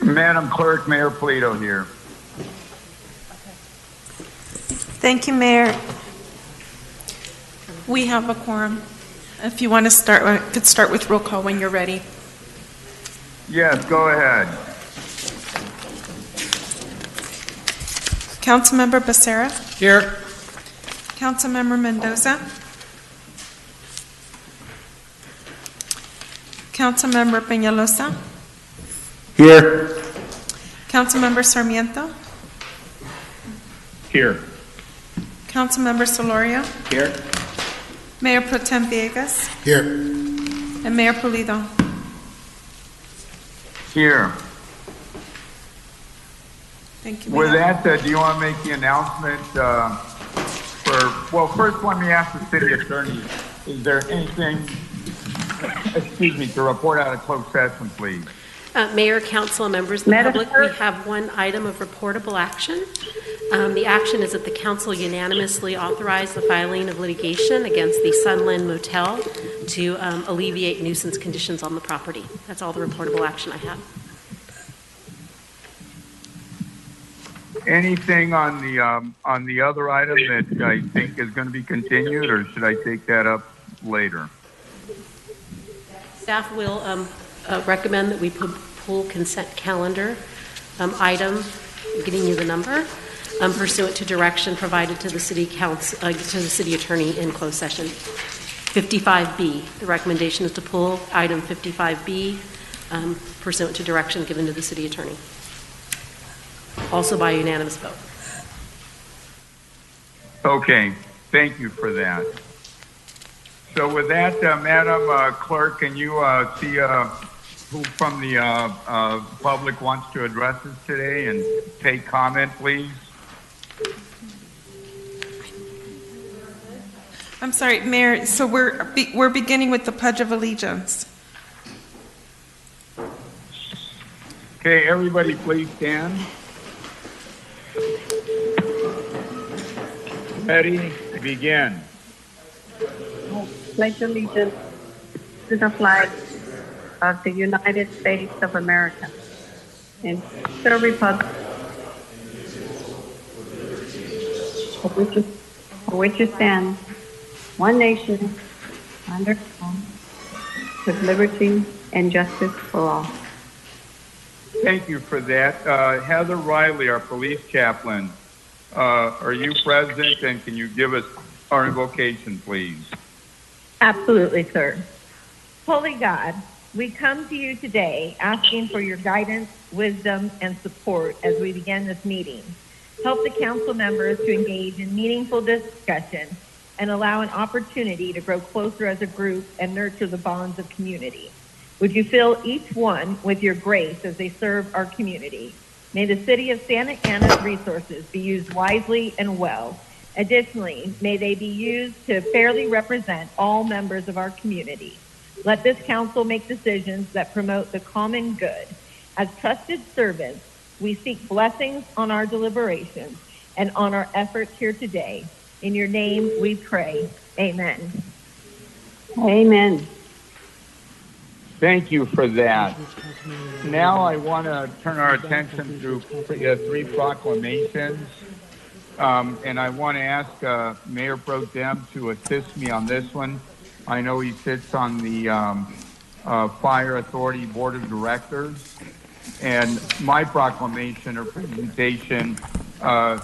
Madam Clerk, Mayor Polito here. Thank you, Mayor. We have a quorum. If you want to start, could start with roll call when you're ready. Yes, go ahead. Councilmember Becerra. Here. Councilmember Mendoza. Councilmember Peñalosa. Here. Councilmember Sarmiento. Here. Councilmember Solorio. Here. Mayor Pro Tem Villegas. Here. And Mayor Pulido. Here. Thank you. With that, do you want to make the announcement well, first let me ask the city attorney, is there anything, to report out of closed session, please? Mayor, council, and members of the public, we have one item of reportable action. The action is that the council unanimously authorized the filing of litigation against the Sunland Motel to alleviate nuisance conditions on the property. That's all the reportable action I have. Anything on the other item that I think is going to be continued, or should I take that up later? Staff will recommend that we pull consent calendar item, getting you the number, pursuant to direction provided to the city council, to the city attorney in closed session. 55B. The recommendation is to pull item 55B, pursuant to direction given to the city attorney. Also by unanimous vote. Okay, thank you for that. So with that, Madam Clerk, can you see who from the public wants to address us today and take comment, please? I'm sorry, Mayor. So we're beginning with the Pledge of Allegiance. Okay, everybody, please stand. Ready? Begin. Pledge allegiance to the flag of the United States of America and to the republic for which it stands, one nation, under God, with liberty and justice for all. Thank you for that. Heather Riley, our police chaplain, are you present, and can you give us our invocation, please? Absolutely, sir. Holy God, we come to you today asking for your guidance, wisdom, and support as we begin this meeting. Help the council members to engage in meaningful discussion and allow an opportunity to grow closer as a group and nurture the bonds of community. Would you fill each one with your grace as they serve our community? May the city of Santa Ana's resources be used wisely and well. Additionally, may they be used to fairly represent all members of our community. Let this council make decisions that promote the common good. As trusted servants, we seek blessings on our deliberations and on our efforts here today. In your name we pray. Amen. Amen. Thank you for that. Now I want to turn our attention to three proclamations. And I want to ask Mayor Pro Tem to assist me on this one. I know he sits on the Fire Authority Board of Directors. And my proclamation or presentation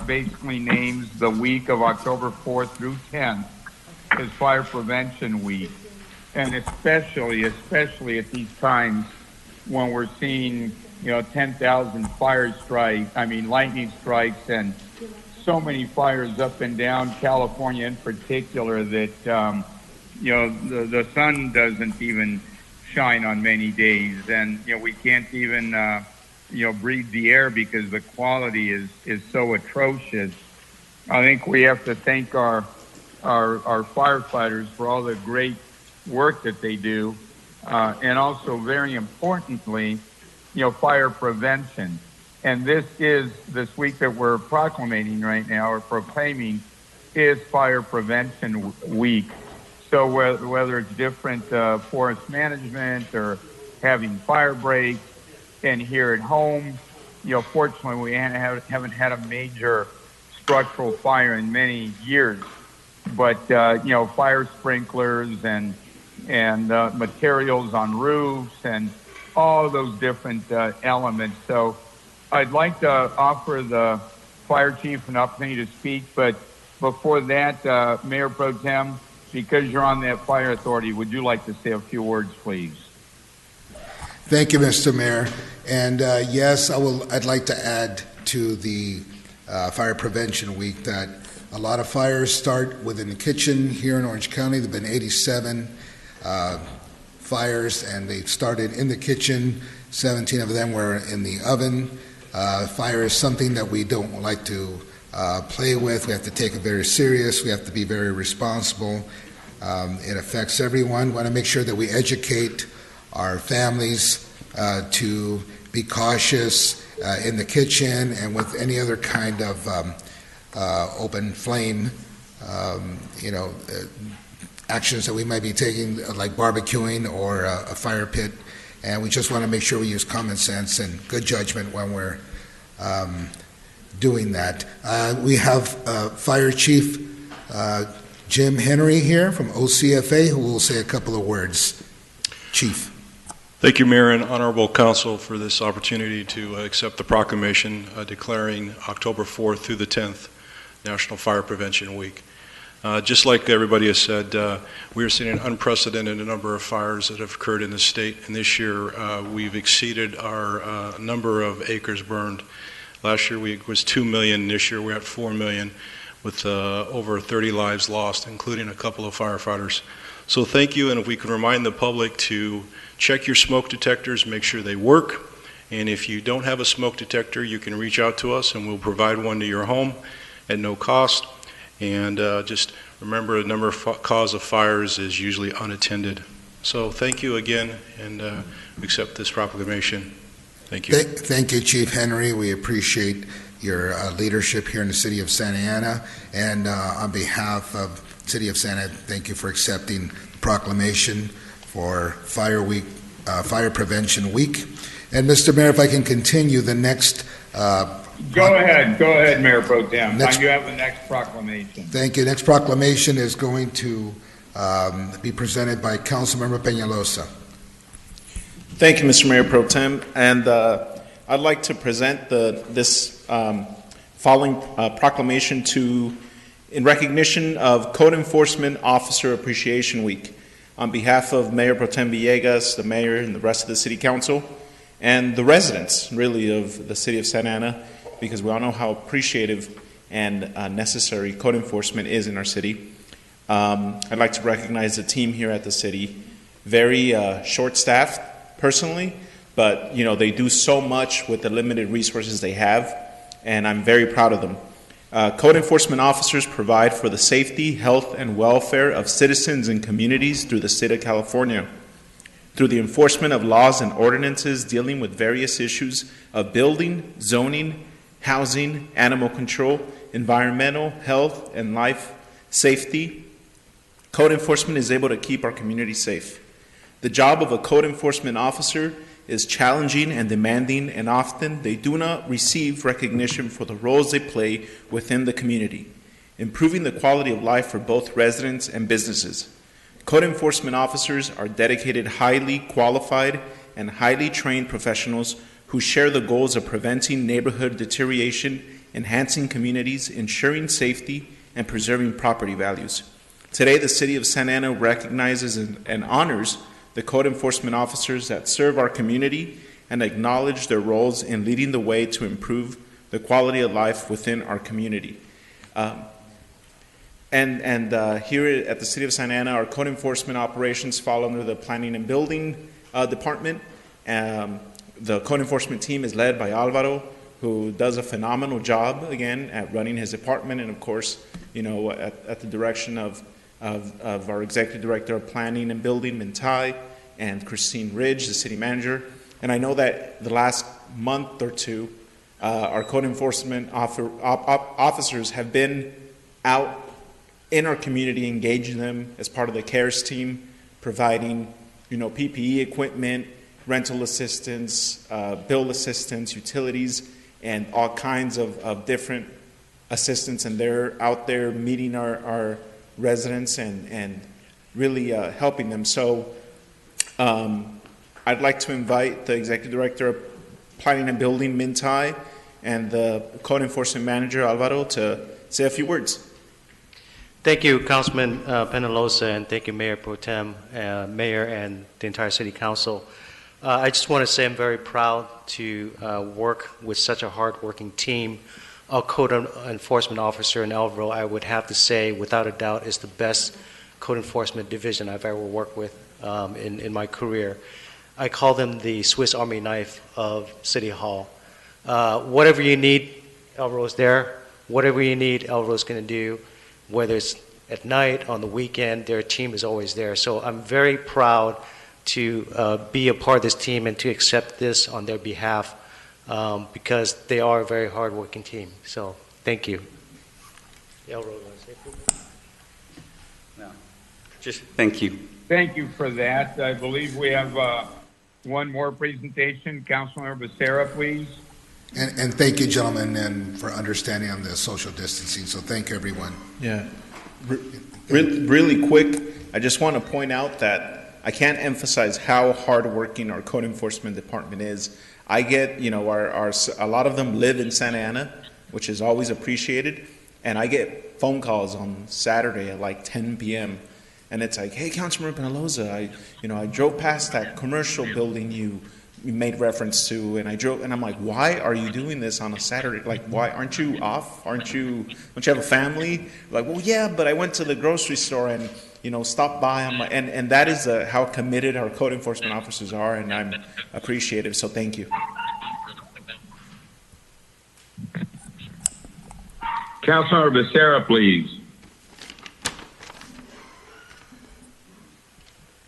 basically names the week of October 4th through 10th as Fire Prevention Week. And especially at these times when we're seeing, 10,000 lightning strikes and so many fires up and down California in particular that, the sun doesn't even shine on many days. And, we can't even, breathe the air because the quality is so atrocious. I think we have to thank our firefighters for all the great work that they do, and also very importantly, fire prevention. And this week that we're proclaiming right now, or proclaiming, is Fire Prevention Week. So whether it's different forest management or having fire breaks, and here at home. Fortunately, we haven't had a major structural fire in many years, but fire sprinklers and materials on roofs and all those different elements. So I'd like to offer the fire chief an opportunity to speak, but before that, Mayor Pro Tem, because you're on that fire authority, would you like to say a few words, please? Thank you, Mr. Mayor. And yes, I'd like to add to the Fire Prevention Week that a lot of fires start within the kitchen here in Orange County. There have been 87 fires, and they started in the kitchen. 17 of them were in the oven. Fire is something that we don't like to play with. We have to take it very serious. We have to be very responsible. It affects everyone. We want to make sure that we educate our families to be cautious in the kitchen and with any other kind of open flame, actions that we might be taking, like barbecuing or a fire pit. And we just want to make sure we use common sense and good judgment when we're doing that. We have Fire Chief Jim Henry here from OCFA, who will say a couple of words. Chief. Thank you, Mayor and Honorable Council, for this opportunity to accept the proclamation declaring October 4th through the 10th National Fire Prevention Week. Just like everybody has said, we are seeing an unprecedented number of fires that have occurred in the state, and this year we've exceeded our number of acres burned. Last year was 2 million, this year we're at 4 million, with over 30 lives lost, including a couple of firefighters. So thank you, and if we can remind the public to check your smoke detectors, make sure they work, and if you don't have a smoke detector, you can reach out to us and we'll provide one to your home at no cost. And just remember, the number of cause of fires is usually unattended. So thank you again, and accept this proclamation. Thank you. Thank you, Chief Henry. We appreciate your leadership here in the city of Santa Ana. And on behalf of the city of Santa Ana, thank you for accepting the proclamation for Fire Week, Fire Prevention Week. And Mr. Mayor, if I can continue, the next Go ahead, Mayor Pro Tem. You have the next proclamation. Thank you. Next proclamation is going to be presented by Councilmember Peñalosa. Thank you, Mr. Mayor Pro Tem. And I'd like to present this following proclamation in recognition of Code Enforcement Officer Appreciation Week on behalf of Mayor Pro Tem Villegas, the mayor, and the rest of the city council, and the residents, really, of the city of Santa Ana, because we all know how appreciative and necessary code enforcement is in our city. I'd like to recognize the team here at the city. Very short-staffed, personally, but they do so much with the limited resources they have, and I'm very proud of them. Code enforcement officers provide for the safety, health, and welfare of citizens and communities through the state of California, through the enforcement of laws and ordinances dealing with various issues of building, zoning, housing, animal control, environmental, health, and life safety. Code enforcement is able to keep our community safe. The job of a code enforcement officer is challenging and demanding, and often they do not receive recognition for the roles they play within the community, improving the quality of life for both residents and businesses. Code enforcement officers are dedicated, highly qualified, and highly trained professionals who share the goals of preventing neighborhood deterioration, enhancing communities, ensuring safety, and preserving property values. Today, the city of Santa Ana recognizes and honors the code enforcement officers that serve our community and acknowledge their roles in leading the way to improve the quality of life within our community. Here at the City of Santa Ana, our code enforcement operations fall under the Planning and Building Department. The code enforcement team is led by Alvaro, who does a phenomenal job, again, at running his department, and of course, at the direction of our Executive Director of Planning and Building, Mintai, and Christine Ridge, the City Manager. And I know that the last month or two, our code enforcement officers have been out in our community, engaging them as part of the CARES team, providing, PPE equipment, rental assistance, bill assistance, utilities, and all kinds of different assistance, and they're out there meeting our residents and really helping them. So I'd like to invite the Executive Director of Planning and Building, Mintai, and the Code Enforcement Manager, Alvaro, to say a few words. Thank you, Councilman Penalosa, and thank you, Mayor Pro Tem, Mayor, and the entire City Council. I just want to say I'm very proud to work with such a hard-working team. Our Code Enforcement Officer in Alvaro, I would have to say, without a doubt, is the best Code Enforcement Division I've ever worked with in my career. I call them the Swiss Army knife of City Hall. Whatever you need, Alvaro's there. Whatever you need, Alvaro's going to do. Whether it's at night, on the weekend, their team is always there. So I'm very proud to be a part of this team and to accept this on their behalf because they are a very hard-working team. So thank you. Alvaro, want to say something? No. Just thank you. Thank you for that. I believe we have one more presentation. Councilmember Becerra, please. And thank you, gentlemen, and for understanding on the social distancing. So thank everyone. Yeah. Really quick, I just want to point out that I can't emphasize how hardworking our Code Enforcement Department is. I get, a lot of them live in Santa Ana, which is always appreciated, and I get phone calls on Saturday at like 10 p.m. And it's like, hey, Councilman Penalosa, I drove past that commercial building you made reference to, and I'm like, why are you doing this on a Saturday? Like, why aren't you off? Don't you have a family? Like, well, yeah, but I went to the grocery store and stopped by. And that is how committed our code enforcement officers are, and I'm appreciative. So thank you. Councilmember Becerra, please.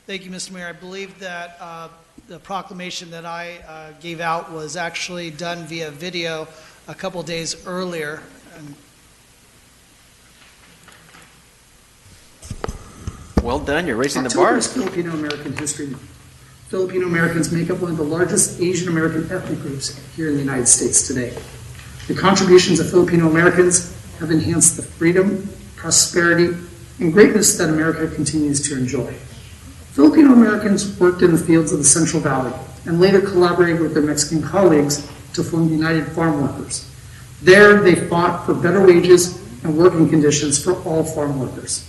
Thank you, Mr. Mayor. I believe that the proclamation that I gave out was actually done via video a couple days earlier. Well done. You're raising the October bar. is Filipino American History Month. Filipino Americans make up one of the largest Asian American ethnic groups here in the United States today. The contributions of Filipino Americans have enhanced the freedom, prosperity, and greatness that America continues to enjoy. Filipino Americans worked in the fields of the Central Valley and later collaborated with their Mexican colleagues to form the United Farm Workers. There, they fought for better wages and working conditions for all farm workers.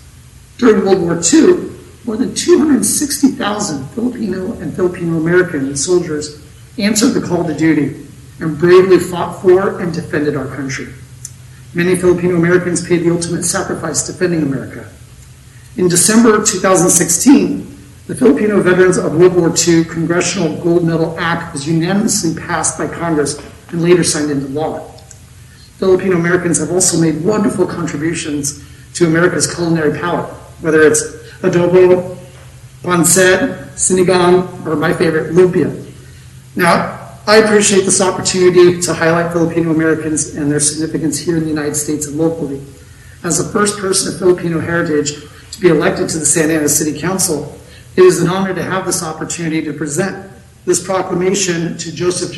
During World War II, more than 260,000 Filipino and Filipino American soldiers answered the call to duty and bravely fought for and defended our country. Many Filipino Americans paid the ultimate sacrifice defending America. In December 2016, the Filipino Veterans of World War II Congressional Gold Medal Act was unanimously passed by Congress and later signed into law. Filipino Americans have also made wonderful contributions to America's culinary palate, whether it's adobo, pancit, sinigang, or my favorite, lumpia. Now, I appreciate this opportunity to highlight Filipino Americans and their significance here in the United States and locally. As the first person of Filipino heritage to be elected to the Santa Ana City Council, it is an honor to have this opportunity to present this proclamation to Joseph,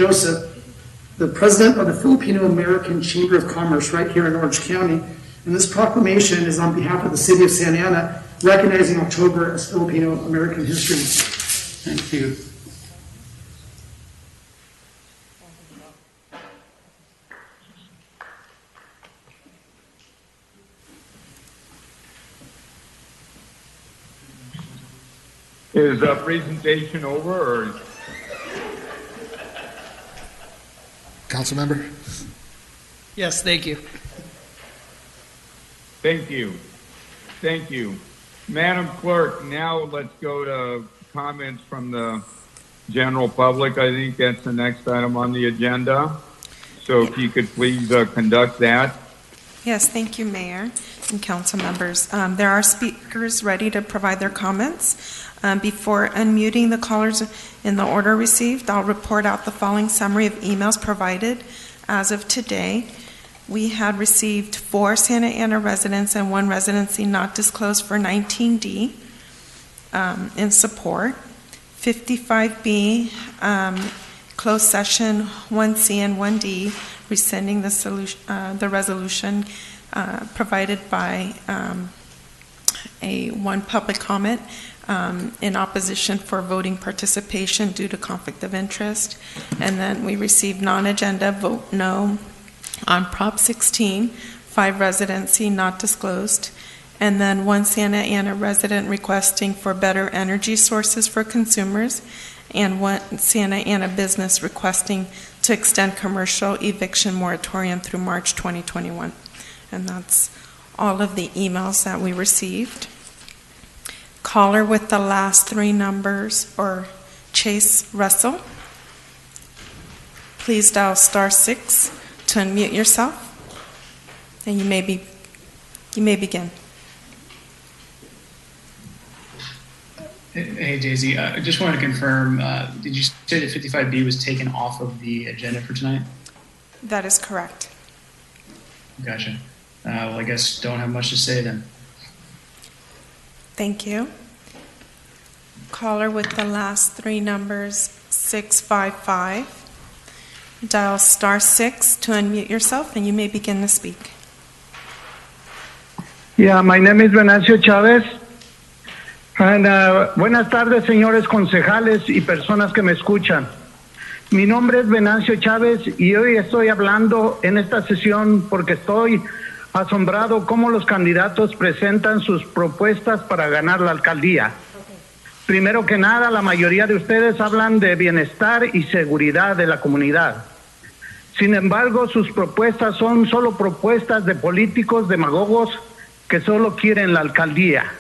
the president of the Filipino American Chamber of Commerce right here in Orange County. And this proclamation is on behalf of the city of Santa Ana, recognizing October as Filipino American History Month. Thank you. Is the presentation over, or? Council member? Yes, thank you. Thank you. Thank you. Madam Clerk, now let's go to comments from the general public. I think that's the next item on the agenda. So if you could please conduct that. Yes, thank you, Mayor and council members. There are speakers ready to provide their comments. Before unmuting the callers in the order received, I'll report out the following summary of emails provided as of today. We had received 4 Santa Ana residents and 1 residency not disclosed for 19D in support. 55B, closed session 1C and 1D, rescinding the resolution provided by one public comment in opposition for voting participation due to conflict of interest. And then we received non-agenda, vote no on Prop 16, 5 residency not disclosed. And then 1 Santa Ana resident requesting for better energy sources for consumers, and 1 Santa Ana business requesting to extend commercial eviction moratorium through March 2021. And that's all of the emails that we received. Caller with the last 3 numbers, or Chase Russell. Please dial *6 to unmute yourself, and you may begin. Hey, Daisy. I just wanted to confirm, did you say that 55B was taken off of the agenda for tonight? That is correct. Gotcha. Well, I guess don't have much to say then. Thank you. Caller with the last 3 numbers, 655. Dial *6 to unmute yourself, and you may begin to speak. Yeah, my name is Venancio Chávez. And, buenas tardes, señores concejales y personas que me escuchan. Mi nombre es Venancio Chávez y hoy estoy hablando en esta sesión porque estoy asombrado cómo los candidatos presentan sus propuestas para ganar la alcaldía. Primero que nada, la mayoría de ustedes hablan de bienestar y seguridad de la comunidad. Sin embargo, sus propuestas son solo propuestas de políticos demagogos que solo quieren la alcaldía.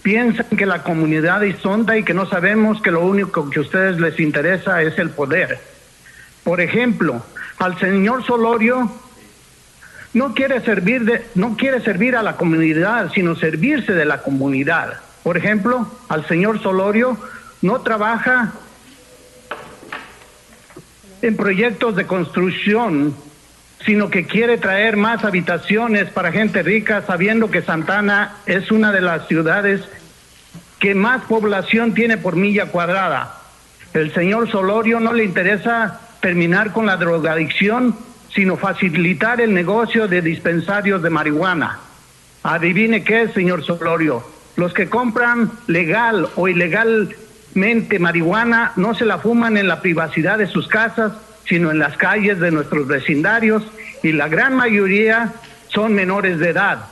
Piensan que la comunidad es tonta y que no sabemos que lo único que a ustedes les interesa es el poder. Por ejemplo, al señor Solorio no quiere servir a la comunidad, sino servirse de la comunidad. Por ejemplo, al señor Solorio no trabaja en proyectos de construcción, sino que quiere traer más habitaciones para gente rica, sabiendo que Santa Ana es una de las ciudades que más población tiene por milla cuadrada. El señor Solorio no le interesa terminar con la drogadicción, sino facilitar el negocio de dispensarios de marihuana. Adivine qué, señor Solorio, los que compran legal o ilegalmente marihuana no se la fuman en la privacidad de sus casas, sino en las calles de nuestros vecindarios, y la gran mayoría son menores de edad.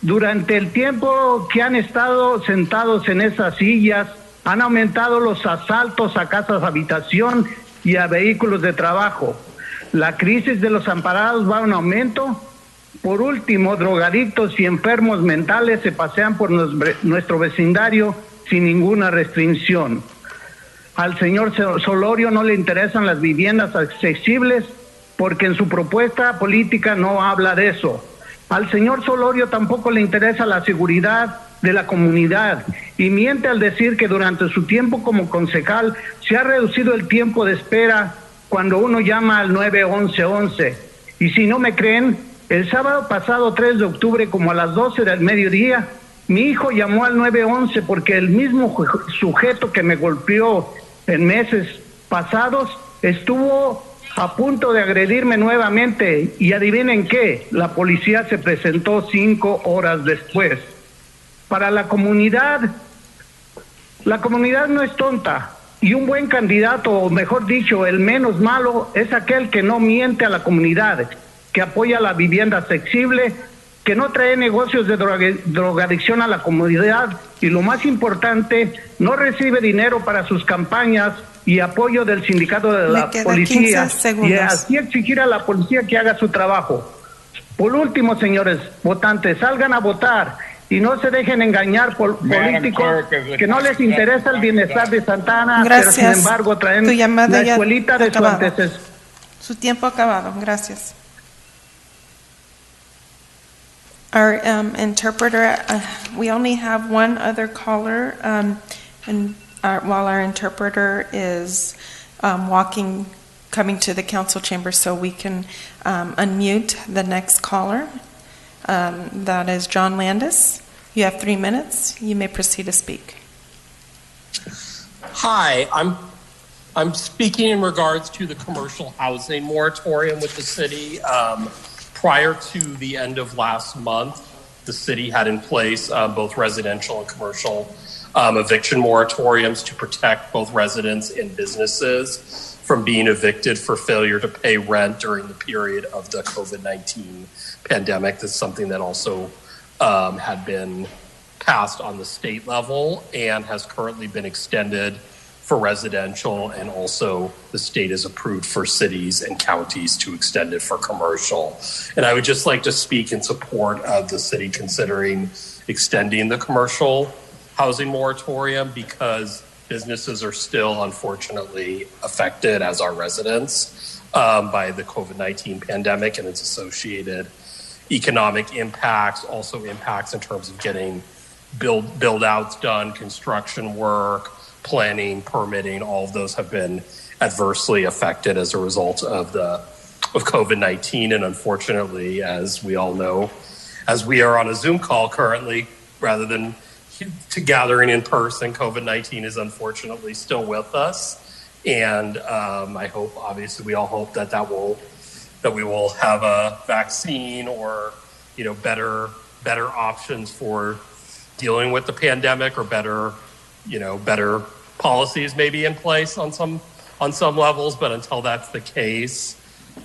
Durante el tiempo que han estado sentados en esas sillas, han aumentado los asaltos a casas habitación y a vehículos de trabajo. La crisis de los amparados va en aumento. Por último, drogadictos y enfermos mentales se pasean por nuestro vecindario sin ninguna restricción. Al señor Solorio no le interesan las viviendas accesibles porque en su propuesta política no habla de eso. Al señor Solorio tampoco le interesa la seguridad de la comunidad y miente al decir que durante su tiempo como concejal se ha reducido el tiempo de espera cuando uno llama al 911. Y si no me creen, el sábado pasado 3 de octubre como a las 12 del mediodía, mi hijo llamó al 911 porque el mismo sujeto que me golpeó en meses pasados estuvo a punto de agredirme nuevamente y adivinen qué, la policía se presentó 5 horas después. Para la comunidad no es tonta y un buen candidato, o mejor dicho, el menos malo, es aquel que no miente a la comunidad, que apoya la vivienda accesible, que no trae negocios de drogadicción a la comunidad y lo más importante, no recibe dinero para sus campañas y apoyo del sindicato de la policía y así exigir a la policía que haga su trabajo. Por último, señores votantes, salgan a votar y no se dejen engañar por políticos que no les interesa el bienestar de Santa Ana, pero sin embargo traen la escuelita de su antecesor. Su tiempo acabado. Gracias. Our interpreter, we only have one other caller, while our interpreter is coming to the council chamber, so we can unmute the next caller. That is John Landis. You have 3 minutes. You may proceed to speak. Hi, I'm speaking in regards to the commercial housing moratorium with the city. Prior to the end of last month, the city had in place both residential and commercial eviction moratoriums to protect both residents and businesses from being evicted for failure to pay rent during the period of the COVID-19 pandemic. That's something that also had been passed on the state level and has currently been extended for residential, and also the state has approved for cities and counties to extend it for commercial. And I would just like to speak in support of the city considering extending the commercial housing moratorium, because businesses are still unfortunately affected, as are residents, by the COVID-19 pandemic and its associated economic impacts, also impacts in terms of getting build outs done, construction work, planning, permitting. All of those have been adversely affected as a result of COVID-19. And unfortunately, as we all know, as we are on a Zoom call currently, rather than to gathering in person, COVID-19 is unfortunately still with us. And I hope, obviously, we all hope that we will have a vaccine or, better options for dealing with the pandemic, or better policies maybe in place on some levels. But until that's the case,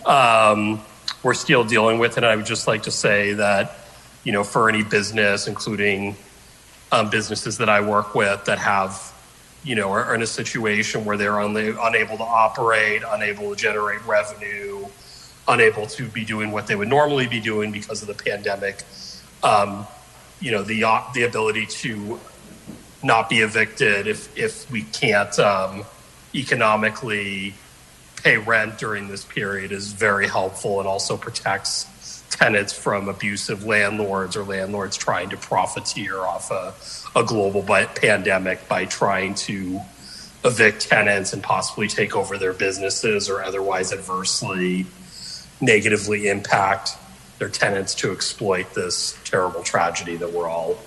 we're still dealing with it. And I would just like to say that, for any business, including businesses that I work with that have, are in a situation where they're unable to operate, unable to generate revenue, unable to be doing what they would normally be doing because of the pandemic, the ability to not be evicted if we can't economically pay rent during this period is very helpful, and also protects tenants from abusive landlords or landlords trying to profiteer off a global pandemic by trying to evict tenants and possibly take over their businesses, or otherwise adversely negatively impact their tenants to exploit this terrible tragedy that we're all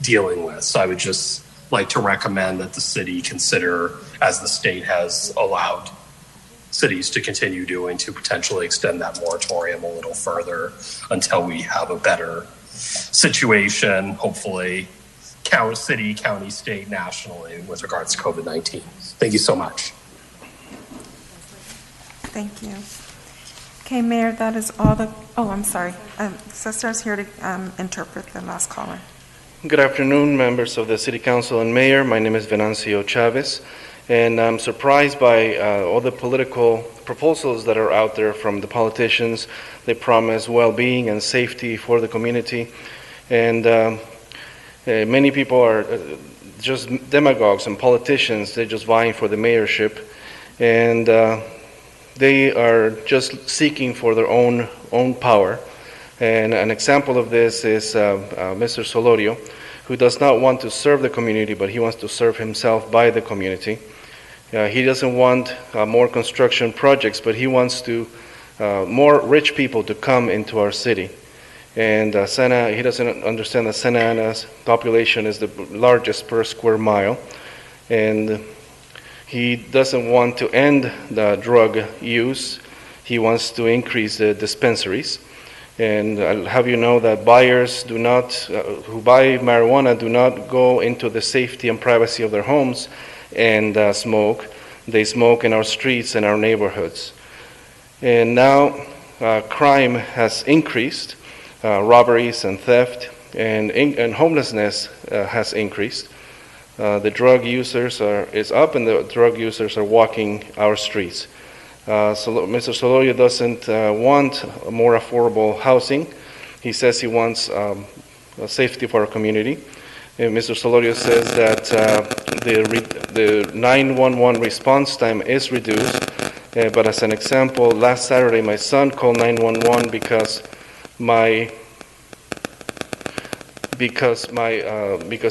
dealing with. So I would just like to recommend that the city consider, as the state has allowed cities to continue doing, to potentially extend that moratorium a little further until we have a better situation, hopefully, city, county, state, nationally, with regards to COVID-19. Thank you so much. Thank you. Okay, Mayor, that is all I'm sorry. Successor is here to interpret the last caller. Good afternoon, members of the City Council and Mayor. My name is Venancio Chavez, and I'm surprised by all the political proposals that are out there from the politicians. They promise well-being and safety for the community, and many people are just demagogues and politicians. They're just vying for the mayorship, and they are just seeking for their own power. And an example of this is Mr. Solorio, who does not want to serve the community, but he wants to serve himself by the community. He doesn't want more construction projects, but he wants more rich people to come into our city. And he doesn't understand that Santa Ana's population is the largest per square mile. And he doesn't want to end the drug use. He wants to increase the dispensaries. And I'll have you know that buyers who buy marijuana do not go into the safety and privacy of their homes and smoke. They smoke in our streets and our neighborhoods. And now crime has increased, robberies and theft, and homelessness has increased. The drug users is up, and the drug users are walking our streets. Mr. Solorio doesn't want more affordable housing. He says he wants safety for our community. And Mr. Solorio says that the 911 response time is reduced. But as an example, last Saturday my son called 911 because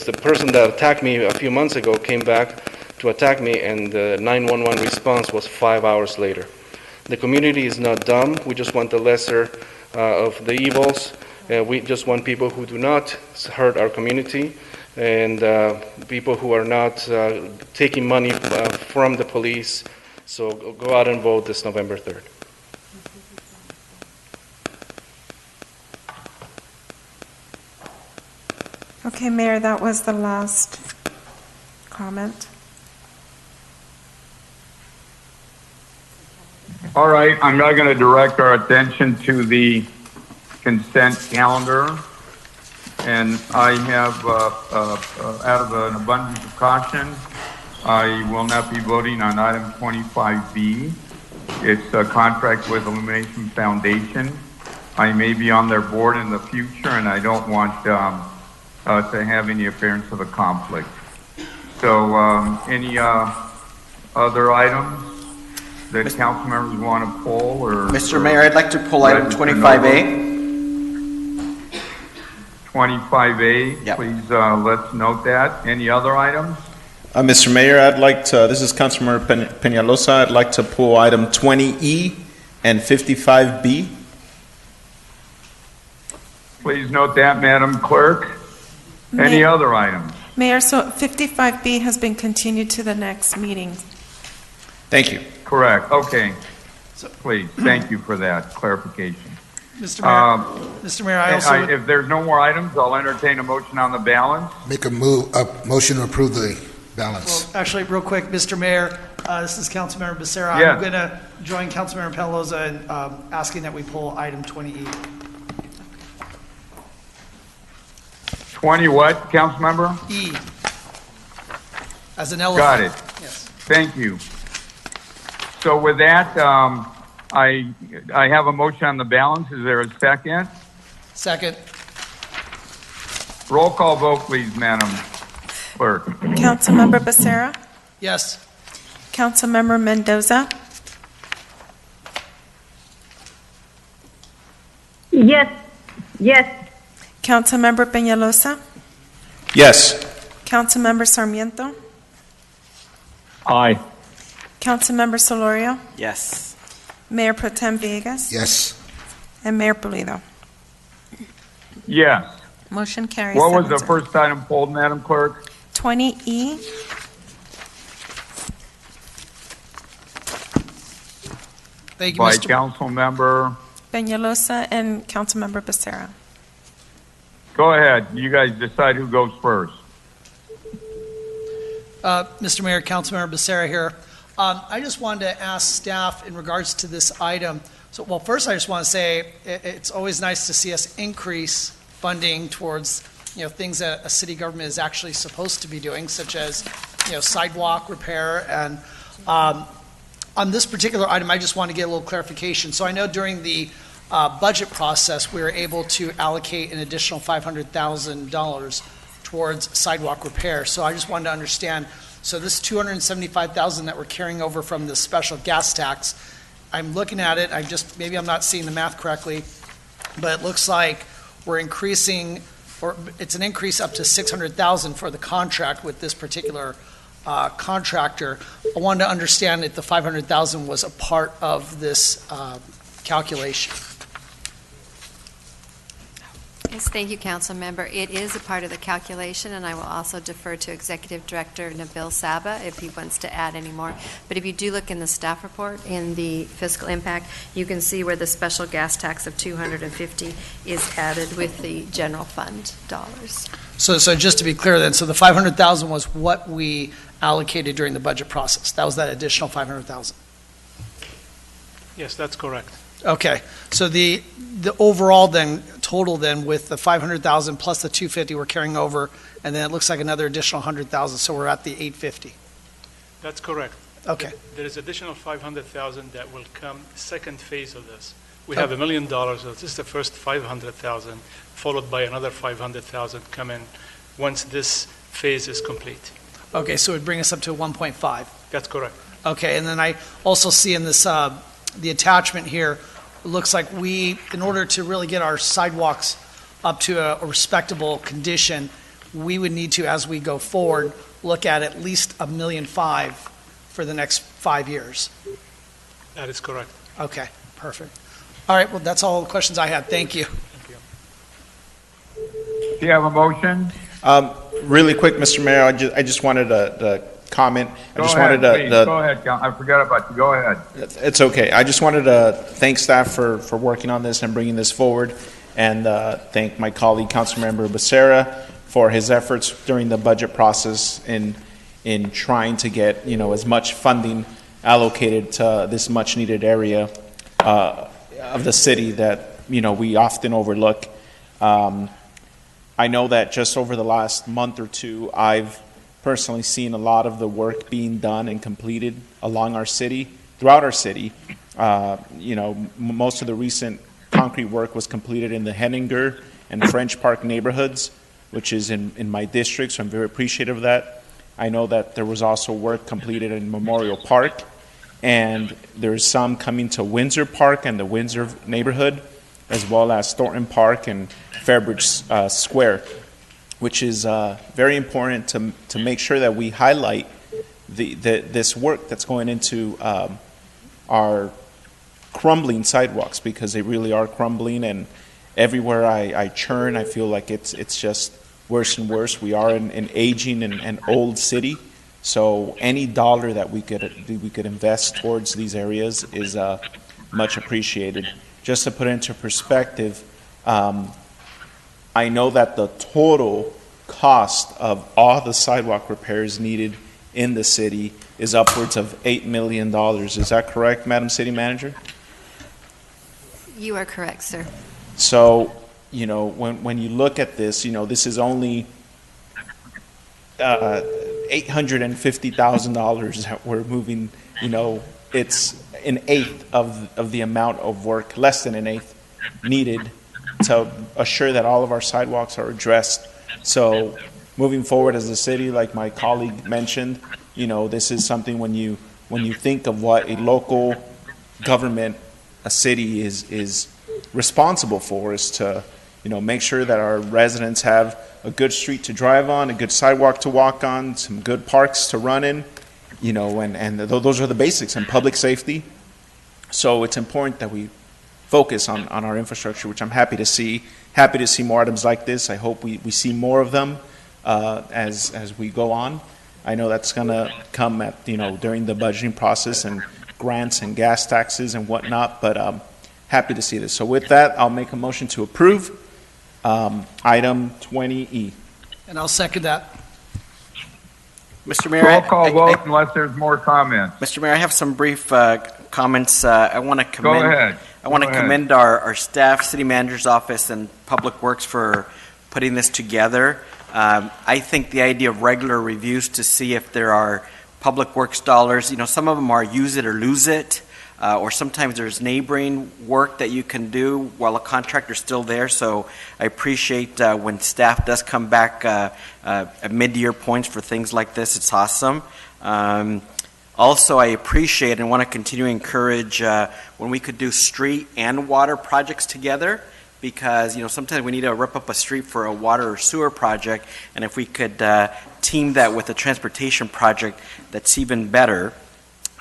the person that attacked me a few months ago came back to attack me, and the 911 response was 5 hours later. The community is not dumb. We just want the lesser of the evils. We just want people who do not hurt our community. and people who are not taking money from the police. So go out and vote this November 3rd. Okay, Mayor, that was the last comment. All right, I'm now going to direct our attention to the consent calendar. And I have, out of an abundance of caution, I will not be voting on item 25B. It's a contract with Illumination Foundation. I may be on their board in the future, and I don't want to have any appearance of a conflict. So any other items that council members want to pull? Or Mr. Mayor, I'd like to pull item 25A. 25A, Yep. Please let's note that. Any other items? Mr. Mayor, I'd like to, this is Councilmember Peñalosa, I'd like to pull item 20E and 55B. Please note that, Madam Clerk. Any other items? Mayor, so 55B has been continued to the next meeting. Thank you. Correct. Okay. Please, thank you for that clarification. Mr. Mayor, Mr. Mayor, I also if there's no more items, I'll entertain a motion on the balance. Make a motion to approve the balance. Well, actually, real quick, Mr. Mayor, this is Councilmember Becerra. Yes. I'm going to join Councilmember Peñalosa in asking that we pull item 20E. 20 what, Councilmember? E. As an elephant. Got it. Yes. Thank you. So with that, I have a motion on the balance. Is there a second? Second. Roll call vote, please, Madam Clerk. Councilmember Becerra? Yes. Councilmember Mendoza? Yes. Yes. Councilmember Peñalosa? Yes. Councilmember Sarmiento? Aye. Councilmember Solorio? Yes. Mayor Pro Tem Villegas? Yes. And Mayor Pulido? Yes. Motion carries. What was the 7-0. first item pulled, Madam Clerk? 20E. Thank you, By Mr. Councilmember. Peñalosa and Councilmember Becerra. Go ahead. You guys decide who goes first. Mr. Mayor, Councilmember Becerra here. I just wanted to ask staff in regards to this item. So, well, first I just want to say it's always nice to see us increase funding towards, things that a city government is actually supposed to be doing, such as, sidewalk repair. And on this particular item, I just want to get a little clarification. So I know during the budget process, we were able to allocate an additional $500,000 towards sidewalk repair. So I just wanted to understand, so this $275,000 that we're carrying over from the special gas tax, I'm looking at it, maybe I'm not seeing the math correctly, but it looks like we're increasing, or it's an increase up to $600,000 for the contract with this particular contractor. I wanted to understand if the $500,000 was a part of this calculation. Yes, thank you, Council Member. It is a part of the calculation, and I will also defer to Executive Director Nabil Saba if he wants to add any more. But if you do look in the staff report, in the fiscal impact, you can see where the special gas tax of $250 is added with the general fund dollars. So just to be clear then, so the $500,000 was what we allocated during the budget process. That was that additional $500,000. Yes, that's correct. Okay, so the overall then, total then with the $500,000 plus the $250 we're carrying over, and then it looks like another additional $100,000, so we're at the $850. That's correct. Okay. There is additional $500,000 that will come second phase of this. We have $1 million. This is the first $500,000, followed by another $500,000 coming once this phase is complete. Okay, so it would bring us up to 1.5. That's correct. Okay, and then I also see in this, the attachment here, it looks like we, in order to really get our sidewalks up to a respectable condition, we would need to, as we go forward, look at least $1.5 million for the next 5 years. That is correct. Okay, perfect. All right, well, that's all the questions I had. Thank you. Do you have a motion? really quick, Mr. Mayor, I just wanted to comment. Go ahead, please. Go ahead, I forgot about you. Go ahead. It's okay. I just wanted to thank staff for working on this and bringing this forward, and thank my colleague, Councilmember Becerra, for his efforts during the budget process in trying to get as much funding allocated to this much needed area of the city that we often overlook. I know that just over the last month or two, I've personally seen a lot of the work being done and completed along our city, throughout our city. Most of the recent concrete work was completed in the Henninger and French Park neighborhoods, which is in my district, so I'm very appreciative of that. I know that there was also work completed in Memorial Park, and there's some coming to Windsor Park and the Windsor neighborhood, as well as Thornton Park and Fairbridge Square, which is very important to make sure that we highlight this work that's going into our crumbling sidewalks, because they really are crumbling, and everywhere I turn, I feel like it's just worse and worse. We are an aging and old city, so any dollar that we could invest towards these areas is much appreciated. Just to put it into perspective, I know that the total cost of all the sidewalk repairs needed in the city is upwards of $8 million. Is that correct, Madam City Manager? You are correct, sir. So, when you look at this, this is only $850,000 that we're moving. It's an eighth of the amount of work, less than an eighth, needed to assure that all of our sidewalks are addressed. So moving forward as a city, like my colleague mentioned, this is something when you think of what a local government, a city is responsible for, is to make sure that our residents have a good street to drive on, a good sidewalk to walk on, some good parks to run in, and those are the basics, and public safety. So it's important that we focus on our infrastructure, which I'm happy to see. Happy to see more items like this. I hope we see more of them as we go on. I know that's going to come at during the budgeting process and grants and gas taxes and whatnot, but happy to see this. So with that, I'll make a motion to approve item 20E. And I'll second that. Mr. Mayor, Roll call vote unless there's more comments. Mr. Mayor, I have some brief comments. I want to commend. Go ahead. I want to commend our staff, City Manager's Office, and Public Works for putting this together. I think the idea of regular reviews to see if there are Public Works dollars, some of them are use it or lose it, or sometimes there's neighboring work that you can do while a contractor's still there. So I appreciate when staff does come back at mid-year points for things like this. It's awesome. Also, I appreciate and want to continue to encourage when we could do street and water projects together, because sometimes we need to rip up a street for a water or sewer project, and if we could team that with a transportation project, that's even better.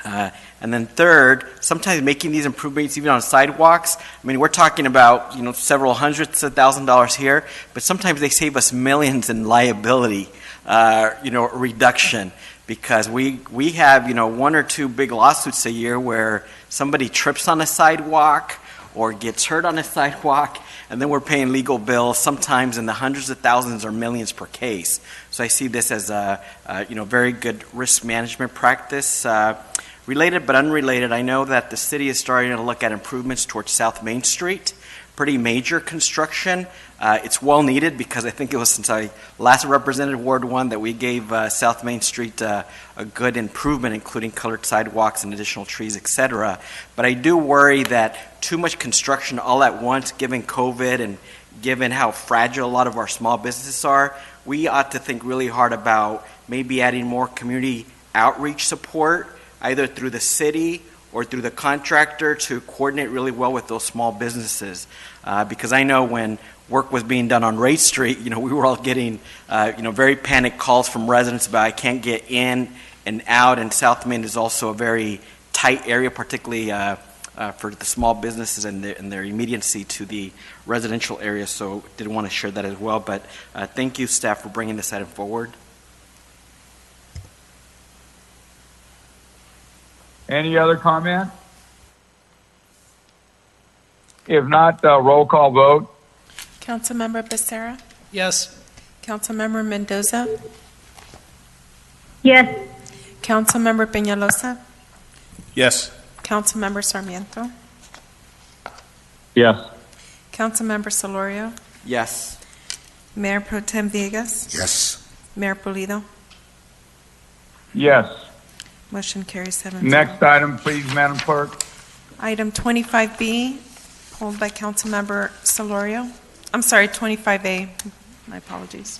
And then third, sometimes making these improvements even on sidewalks, we're talking about several hundreds of $1,000s here, but sometimes they save us millions in liability reduction. Because we have one or two big lawsuits a year where somebody trips on a sidewalk or gets hurt on a sidewalk, and then we're paying legal bills sometimes in the hundreds of thousands or millions per case. So I see this as a very good risk management practice. Related but unrelated, I know that the city is starting to look at improvements towards South Main Street. Pretty major construction. It's well needed, because I think it was since I last represented Ward 1 that we gave South Main Street a good improvement, including colored sidewalks and additional trees, etc. But I do worry that too much construction all at once, given COVID and given how fragile a lot of our small businesses are, we ought to think really hard about maybe adding more community outreach support, either through the city or through the contractor, to coordinate really well with those small businesses. Because I know when work was being done on Ray Street, we were all getting, very panicked calls from residents about I can't get in and out, and South Main is also a very tight area, particularly for the small businesses and their immediacy to the residential area. So did want to share that as well. But thank you, staff, for bringing this item forward. Any other comment? If not, roll call vote. Councilmember Becerra? Yes. Councilmember Mendoza? Yes. Councilmember Peñalosa? Yes. Councilmember Sarmiento? Yes. Councilmember Solorio? Yes. Mayor Pro Tem Villegas? Yes. Mayor Pulido? Yes. Motion carries 7-0. Next item, please, Madam Clerk. Item 25B, pulled by Councilmember Solorio. I'm sorry, 25A. My apologies.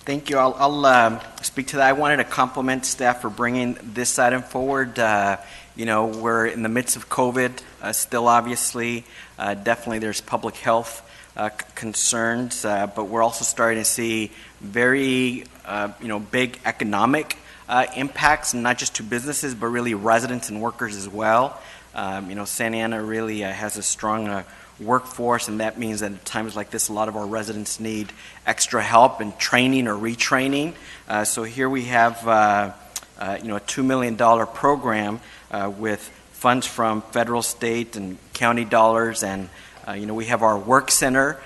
Thank you. I'll speak to that. I wanted to compliment staff for bringing this item forward. We're in the midst of COVID still, obviously. Definitely there's public health concerns, but we're also starting to see very, big economic impacts, not just to businesses, but really residents and workers as well. Santa Ana really has a strong workforce, and that means that at times like this, a lot of our residents need extra help in training or retraining. So here we have, a $2 million program with funds from federal, state, and county dollars, and we have our work center.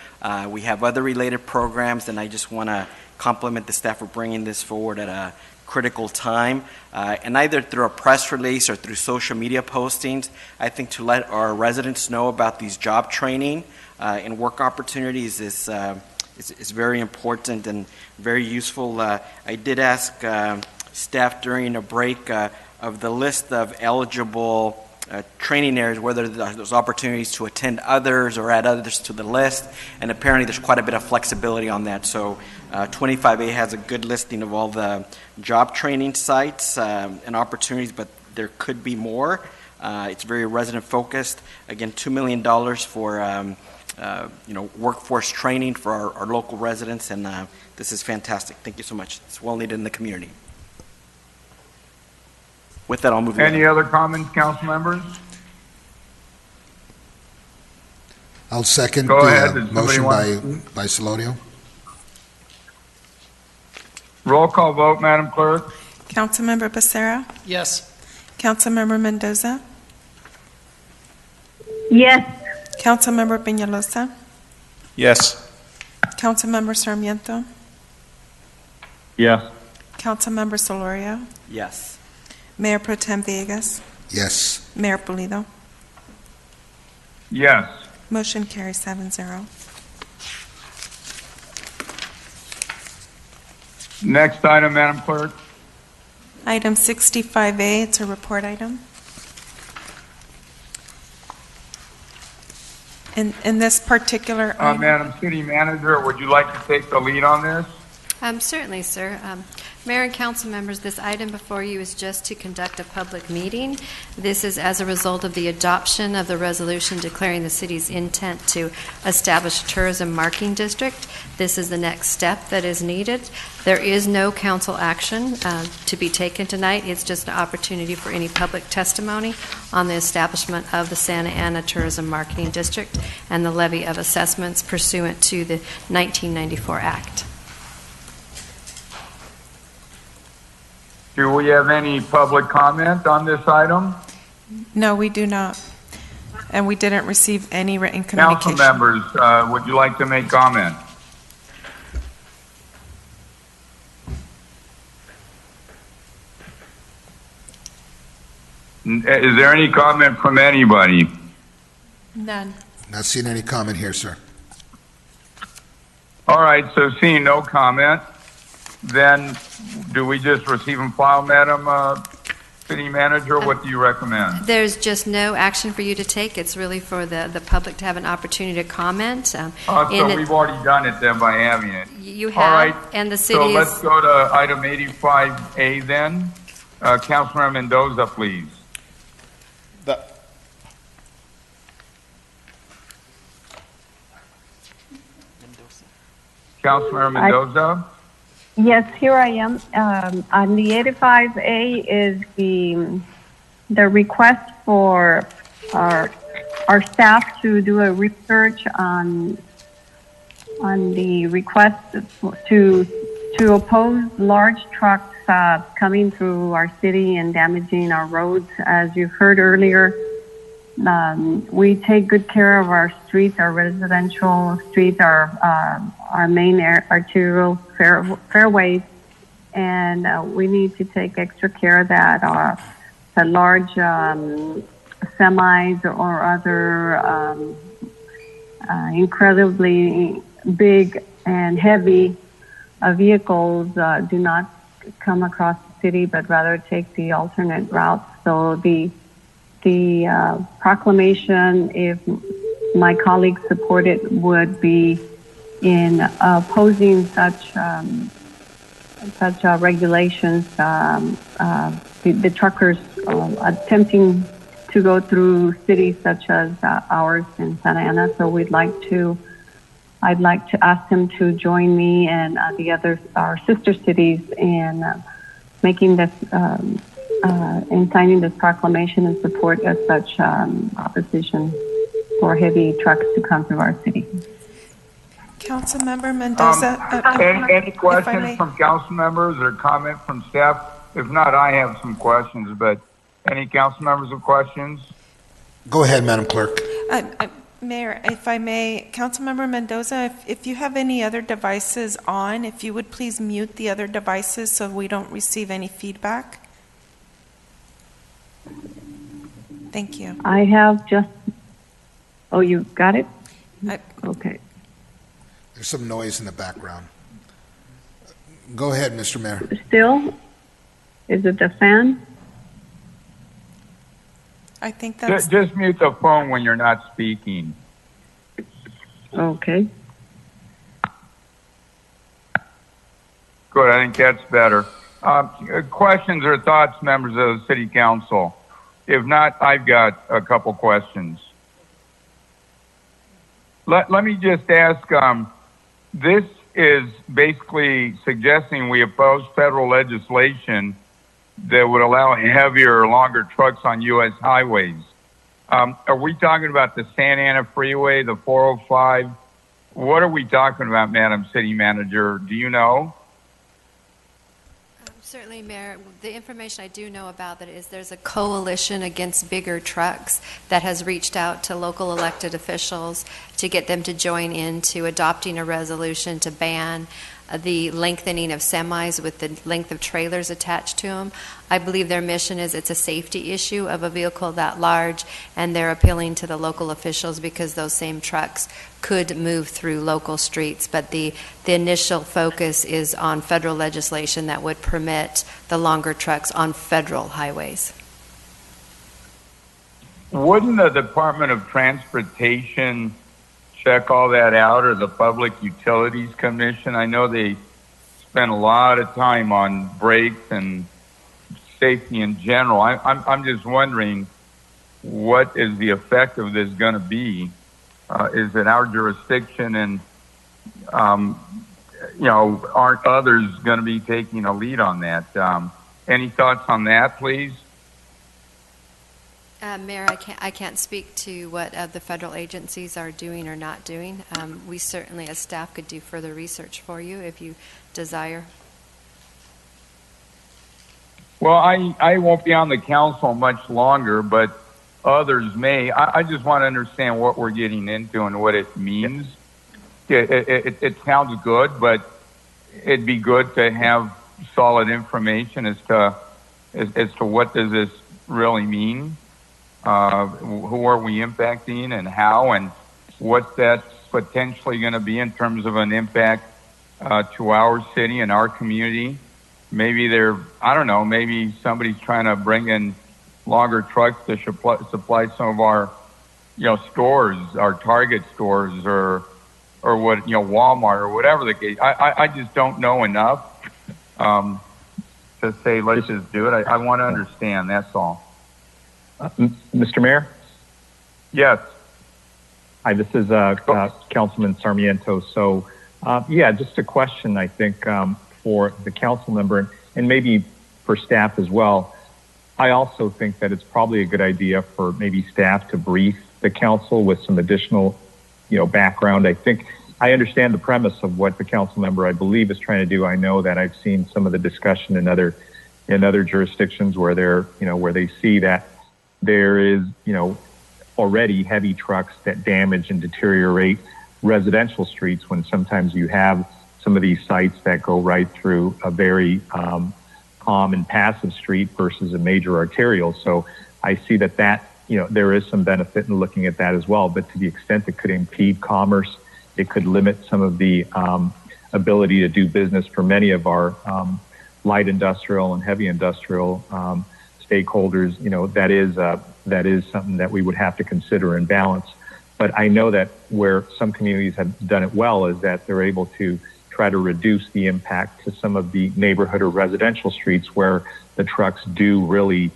We have other related programs, and I just want to compliment the staff for bringing this forward at a critical time, and either through a press release or through social media postings, I think to let our residents know about these job training and work opportunities is very important and very useful. I did ask staff during a break of the list of eligible training areas, whether there's opportunities to attend others or add others to the list, and apparently there's quite a bit of flexibility on that. So 25A has a good listing of all the job training sites and opportunities, but there could be more. It's very resident focused. Again, $2 million for workforce training for our local residents, and this is fantastic. Thank you so much. It's well needed in the community. With that, I'll move. Any other comments, council members? I'll second Go ahead. the Does somebody motion by Solorio. Roll call vote, Madam Clerk. Councilmember Becerra? Yes. Councilmember Mendoza? Yes. Councilmember Peñalosa? Yes. Councilmember Sarmiento? Yes. Councilmember Solorio? Yes. Mayor Pro Tem Villegas? Yes. Mayor Pulido? Yes. Motion carries 7-0. Next item, Madam Clerk. Item 65A, it's a report item. In this particular item, Madam City Manager, would you like to take the lead on this? Certainly, sir. Mayor and council members, this item before you is just to conduct a public meeting. This is as a result of the adoption of the resolution declaring the city's intent to establish a tourism marketing district. This is the next step that is needed. There is no council action to be taken tonight. It's just an opportunity for any public testimony on the establishment of the Santa Ana Tourism Marketing District and the levy of assessments pursuant to the 1994 Act. Do we have any public comment on this item? no, we do not. And we didn't receive any written communication. Council members, would you like to make comment? Is there any comment from anybody? None. Not seeing any comment here, sir. All right, so seeing no comment, then do we just receive and file, Madam City Manager? What do you recommend? There's just no action for you to take. It's really for the public to have an opportunity to comment. So we've already done it then by having it. You have, all right, and the city so is... let's go to item 85A then. Councilmember Mendoza, please. Councilmember Mendoza? Yes, here I am. On the 85A is the the request for our staff to do a research on the request to oppose large trucks coming through our city and damaging our roads. As you heard earlier, we take good care of our streets, our residential streets, our main arterial fairways, and we need to take extra care that the large semis or other incredibly big and heavy vehicles do not come across the city, but rather take the alternate routes. So the proclamation, if my colleagues support it, would be in opposing such regulations. The truckers attempting to go through cities such as ours in Santa Ana. So I'd like to ask them to join me and our sister cities in making this, in signing this proclamation in support of such opposition for heavy trucks to come through our city. Councilmember Mendoza. Any questions from council members or comment from staff? If not, I have some questions, but any council members with questions? Go ahead, Madam Clerk. Mayor, if I may, Councilmember Mendoza, if you have any other devices on, if you would please mute the other devices so we don't receive any feedback. Thank you. I have just, oh, you got it? Okay. There's some noise in the background. Go ahead, Mr. Mayor. Still? Is it the fan? I think that's... Just mute the phone when you're not speaking. Okay. Good, I think that's better. Questions or thoughts, members of the City Council? If not, I've got a couple questions. Let me just ask, this is basically suggesting we oppose federal legislation that would allow heavier or longer trucks on U.S. highways. Are we talking about the Santa Ana Freeway, the 405? What are we talking about, Madam City Manager? Do you know? Certainly, Mayor. The information I do know about that is there's a coalition against bigger trucks that has reached out to local elected officials to get them to join into adopting a resolution to ban the lengthening of semis with the length of trailers attached to them. I believe their mission is it's a safety issue of a vehicle that large, and they're appealing to the local officials because those same trucks could move through local streets. But the initial focus is on federal legislation that would permit the longer trucks on federal highways. Wouldn't the Department of Transportation check all that out, or the Public Utilities Commission? I know they spend a lot of time on brakes and safety in general. I'm just wondering, what is the effect of this going to be? Is it our jurisdiction, and aren't others going to be taking a lead on that? Any thoughts on that, please? Mayor, I can't speak to what the federal agencies are doing or not doing. We certainly, as staff, could do further research for you if you desire. Well, I won't be on the council much longer, but others may. I just want to understand what we're getting into and what it means. It sounds good, but it'd be good to have solid information as to what does this really mean. Who are we impacting and how, and what's that potentially going to be in terms of an impact to our city and our community? Maybe maybe somebody's trying to bring in longer trucks to supply some of our, stores, our Target stores, or what, Walmart or whatever the case. I just don't know enough to say let's just do it. I want to understand. That's all. Mr. Mayor? Yes. Hi, this is Councilman Sarmiento. So, just a question, I think, for the council member and maybe for staff as well. I also think that it's probably a good idea for maybe staff to brief the council with some additional, background. I think I understand the premise of what the council member, I believe, is trying to do. I know that I've seen some of the discussion in other jurisdictions where where they see that there is, already heavy trucks that damage and deteriorate residential streets, when sometimes you have some of these sites that go right through a very calm and passive street versus a major arterial. So I see that there is some benefit in looking at that as well. But to the extent it could impede commerce, it could limit some of the ability to do business for many of our light industrial and heavy industrial stakeholders. That is something that we would have to consider and balance. But I know that where some communities have done it well is that they're able to try to reduce the impact to some of the neighborhood or residential streets where the trucks do really,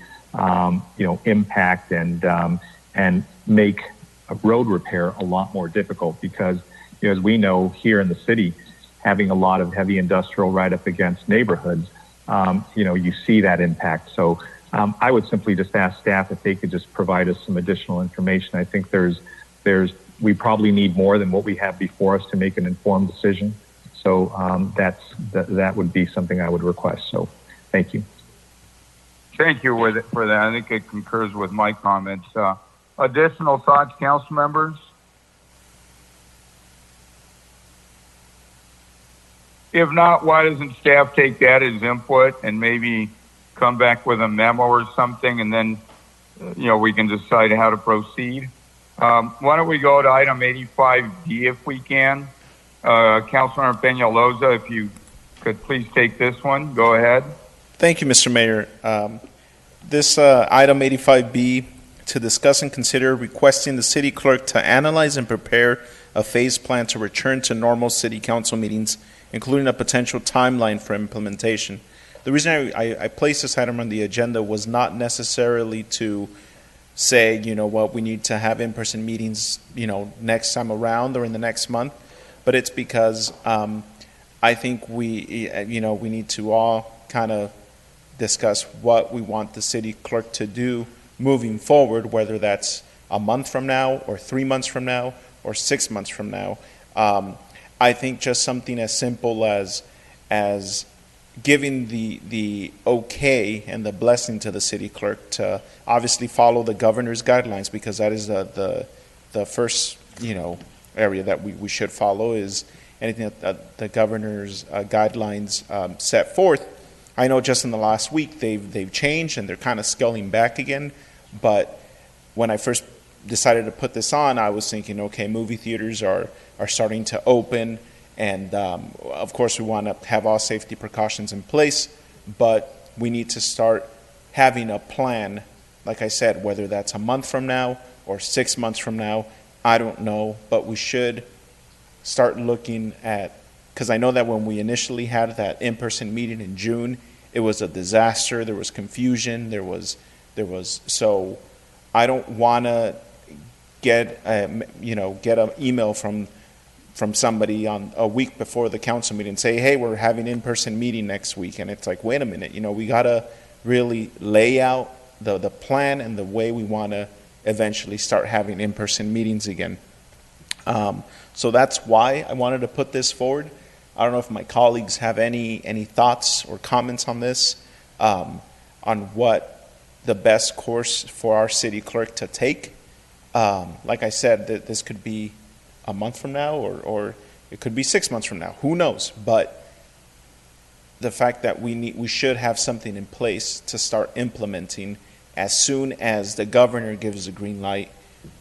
impact and make a road repair a lot more difficult, because, as we know here in the city, having a lot of heavy industrial right up against neighborhoods, you see that impact. So I would simply just ask staff if they could just provide us some additional information. I think we probably need more than what we have before us to make an informed decision. So that would be something I would request. So thank you. Thank you for that. I think it concurs with my comments. Additional thoughts, council members? If not, why doesn't staff take that as input and maybe come back with a memo or something, and then we can decide how to proceed? Why don't we go to item 85D if we can? Councilmember Peñalosa, if you could please take this one. Go ahead. Thank you, Mr. Mayor. This item 85B, to discuss and consider requesting the city clerk to analyze and prepare a phased plan to return to normal city council meetings, including a potential timeline for implementation. The reason I placed this item on the agenda was not necessarily to say, we need to have in-person meetings, next time around or in the next month, but it's because I think we need to all kind of discuss what we want the city clerk to do moving forward, whether that's a month from now or 3 months from now or 6 months from now. I think just something as simple as giving the okay and the blessing to the city clerk to obviously follow the governor's guidelines, because that is the first area that we should follow, is anything that the governor's guidelines set forth. I know just in the last week they've changed and they're kind of scaling back again, but when I first decided to put this on, I was thinking, okay, movie theaters are starting to open, and of course we want to have all safety precautions in place, but we need to start having a plan, like I said, whether that's a month from now or 6 months from now, I don't know, but we should start looking at, because I know that when we initially had that in-person meeting in June, it was a disaster. There was confusion. There was so I don't want to get an email from somebody on a week before the council meeting and say, hey, we're having an in-person meeting next week, and it's like, wait a minute, we got to really lay out the plan and the way we want to eventually start having in-person meetings again. So that's why I wanted to put this forward. I don't know if my colleagues have any thoughts or comments on this, on what the best course for our city clerk to take. Like I said, this could be a month from now, or it could be 6 months from now. Who knows? But the fact that we should have something in place to start implementing as soon as the governor gives a green light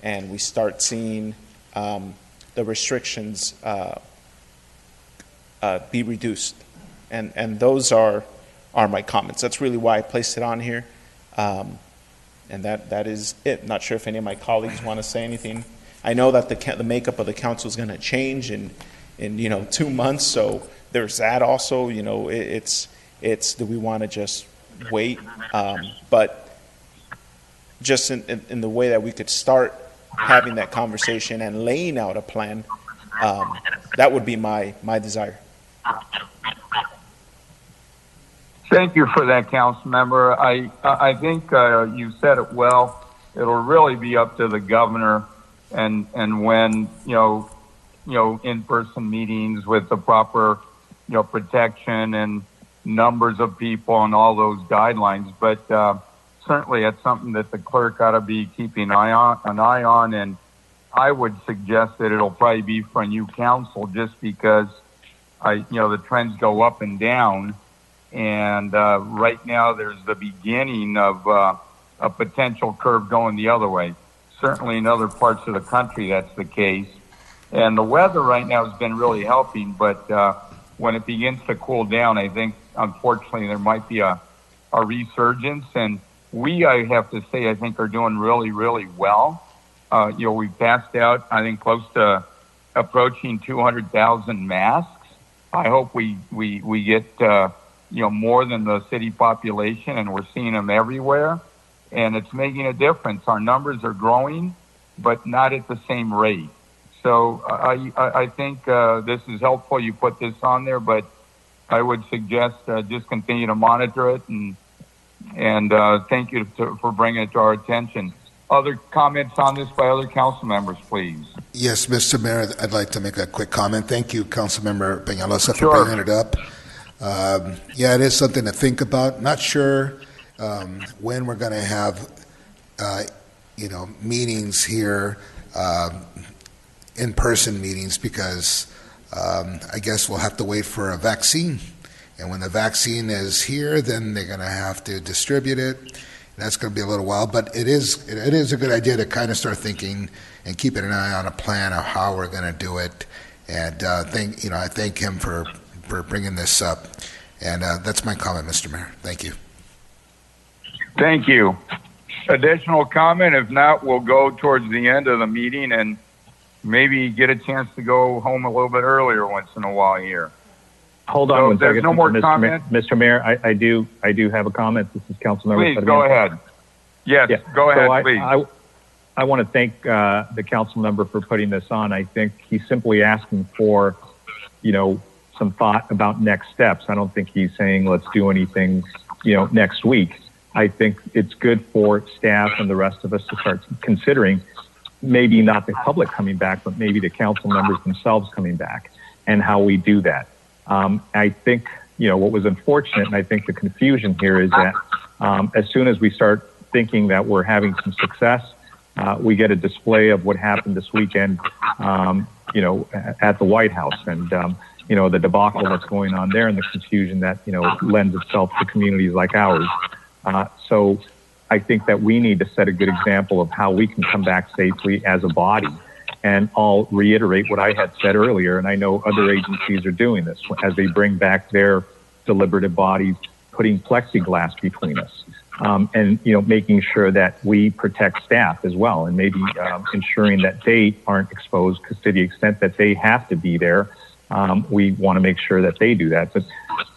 and we start seeing the restrictions be reduced. And those are my comments. That's really why I placed it on here. And that is it. Not sure if any of my colleagues want to say anything. I know that the makeup of the council is going to change in 2 months, so there's that also. It's do we want to just wait? But just in the way that we could start having that conversation and laying out a plan, that would be my desire. Thank you for that, council member. I think you said it well. It'll really be up to the governor and when in-person meetings with the proper protection and numbers of people and all those guidelines. But certainly it's something that the clerk ought to be keeping an eye on. And I would suggest that it'll probably be for a new council, just because the trends go up and down. And right now there's the beginning of a potential curve going the other way. Certainly in other parts of the country that's the case. And the weather right now has been really helping, but when it begins to cool down, I think unfortunately there might be a resurgence. And we, I have to say, I think are doing really, really well. We passed out, I think, close to approaching 200,000 masks. I hope we get more than the city population, and we're seeing them everywhere, and it's making a difference. Our numbers are growing, but not at the same rate. So I think this is helpful. You put this on there, but I would suggest just continue to monitor it, and thank you for bringing it to our attention. Other comments on this by other council members, please? Yes, Mr. Mayor, I'd like to make a quick comment. Thank you, Councilmember Peñalosa, Sure. for bringing it up. Yeah, it is something to think about. Not sure when we're going to have, meetings here, in-person meetings, because I guess we'll have to wait for a vaccine. And when the vaccine is here, then they're going to have to distribute it. That's going to be a little while, but it is a good idea to kind of start thinking and keeping an eye on a plan of how we're going to do it. And I thank him for bringing this up. And that's my comment, Mr. Mayor. Thank you. Thank you. Additional comment? If not, we'll go towards the end of the meeting and maybe get a chance to go home a little bit earlier once in a while here. Hold on So one if there's second, no more Mr. comment? Mr. Mayor, I do have a comment. This is Councilmember. Please, go ahead. Yes, go ahead, please. I want to thank the council member for putting this on. I think he's simply asking for, some thought about next steps. I don't think he's saying let's do anything, next week. I think it's good for staff and the rest of us to start considering maybe not the public coming back, but maybe the council members themselves coming back and how we do that. I think, what was unfortunate, and I think the confusion here is that as soon as we start thinking that we're having some success, we get a display of what happened this weekend, at the White House, and the debacle that's going on there, and the confusion that lends itself to communities like ours. So I think that we need to set a good example of how we can come back safely as a body. And I'll reiterate what I had said earlier, and I know other agencies are doing this as they bring back their deliberative bodies, putting plexiglass between us. And making sure that we protect staff as well, and maybe ensuring that they aren't exposed, because to the extent that they have to be there, we want to make sure that they do that. But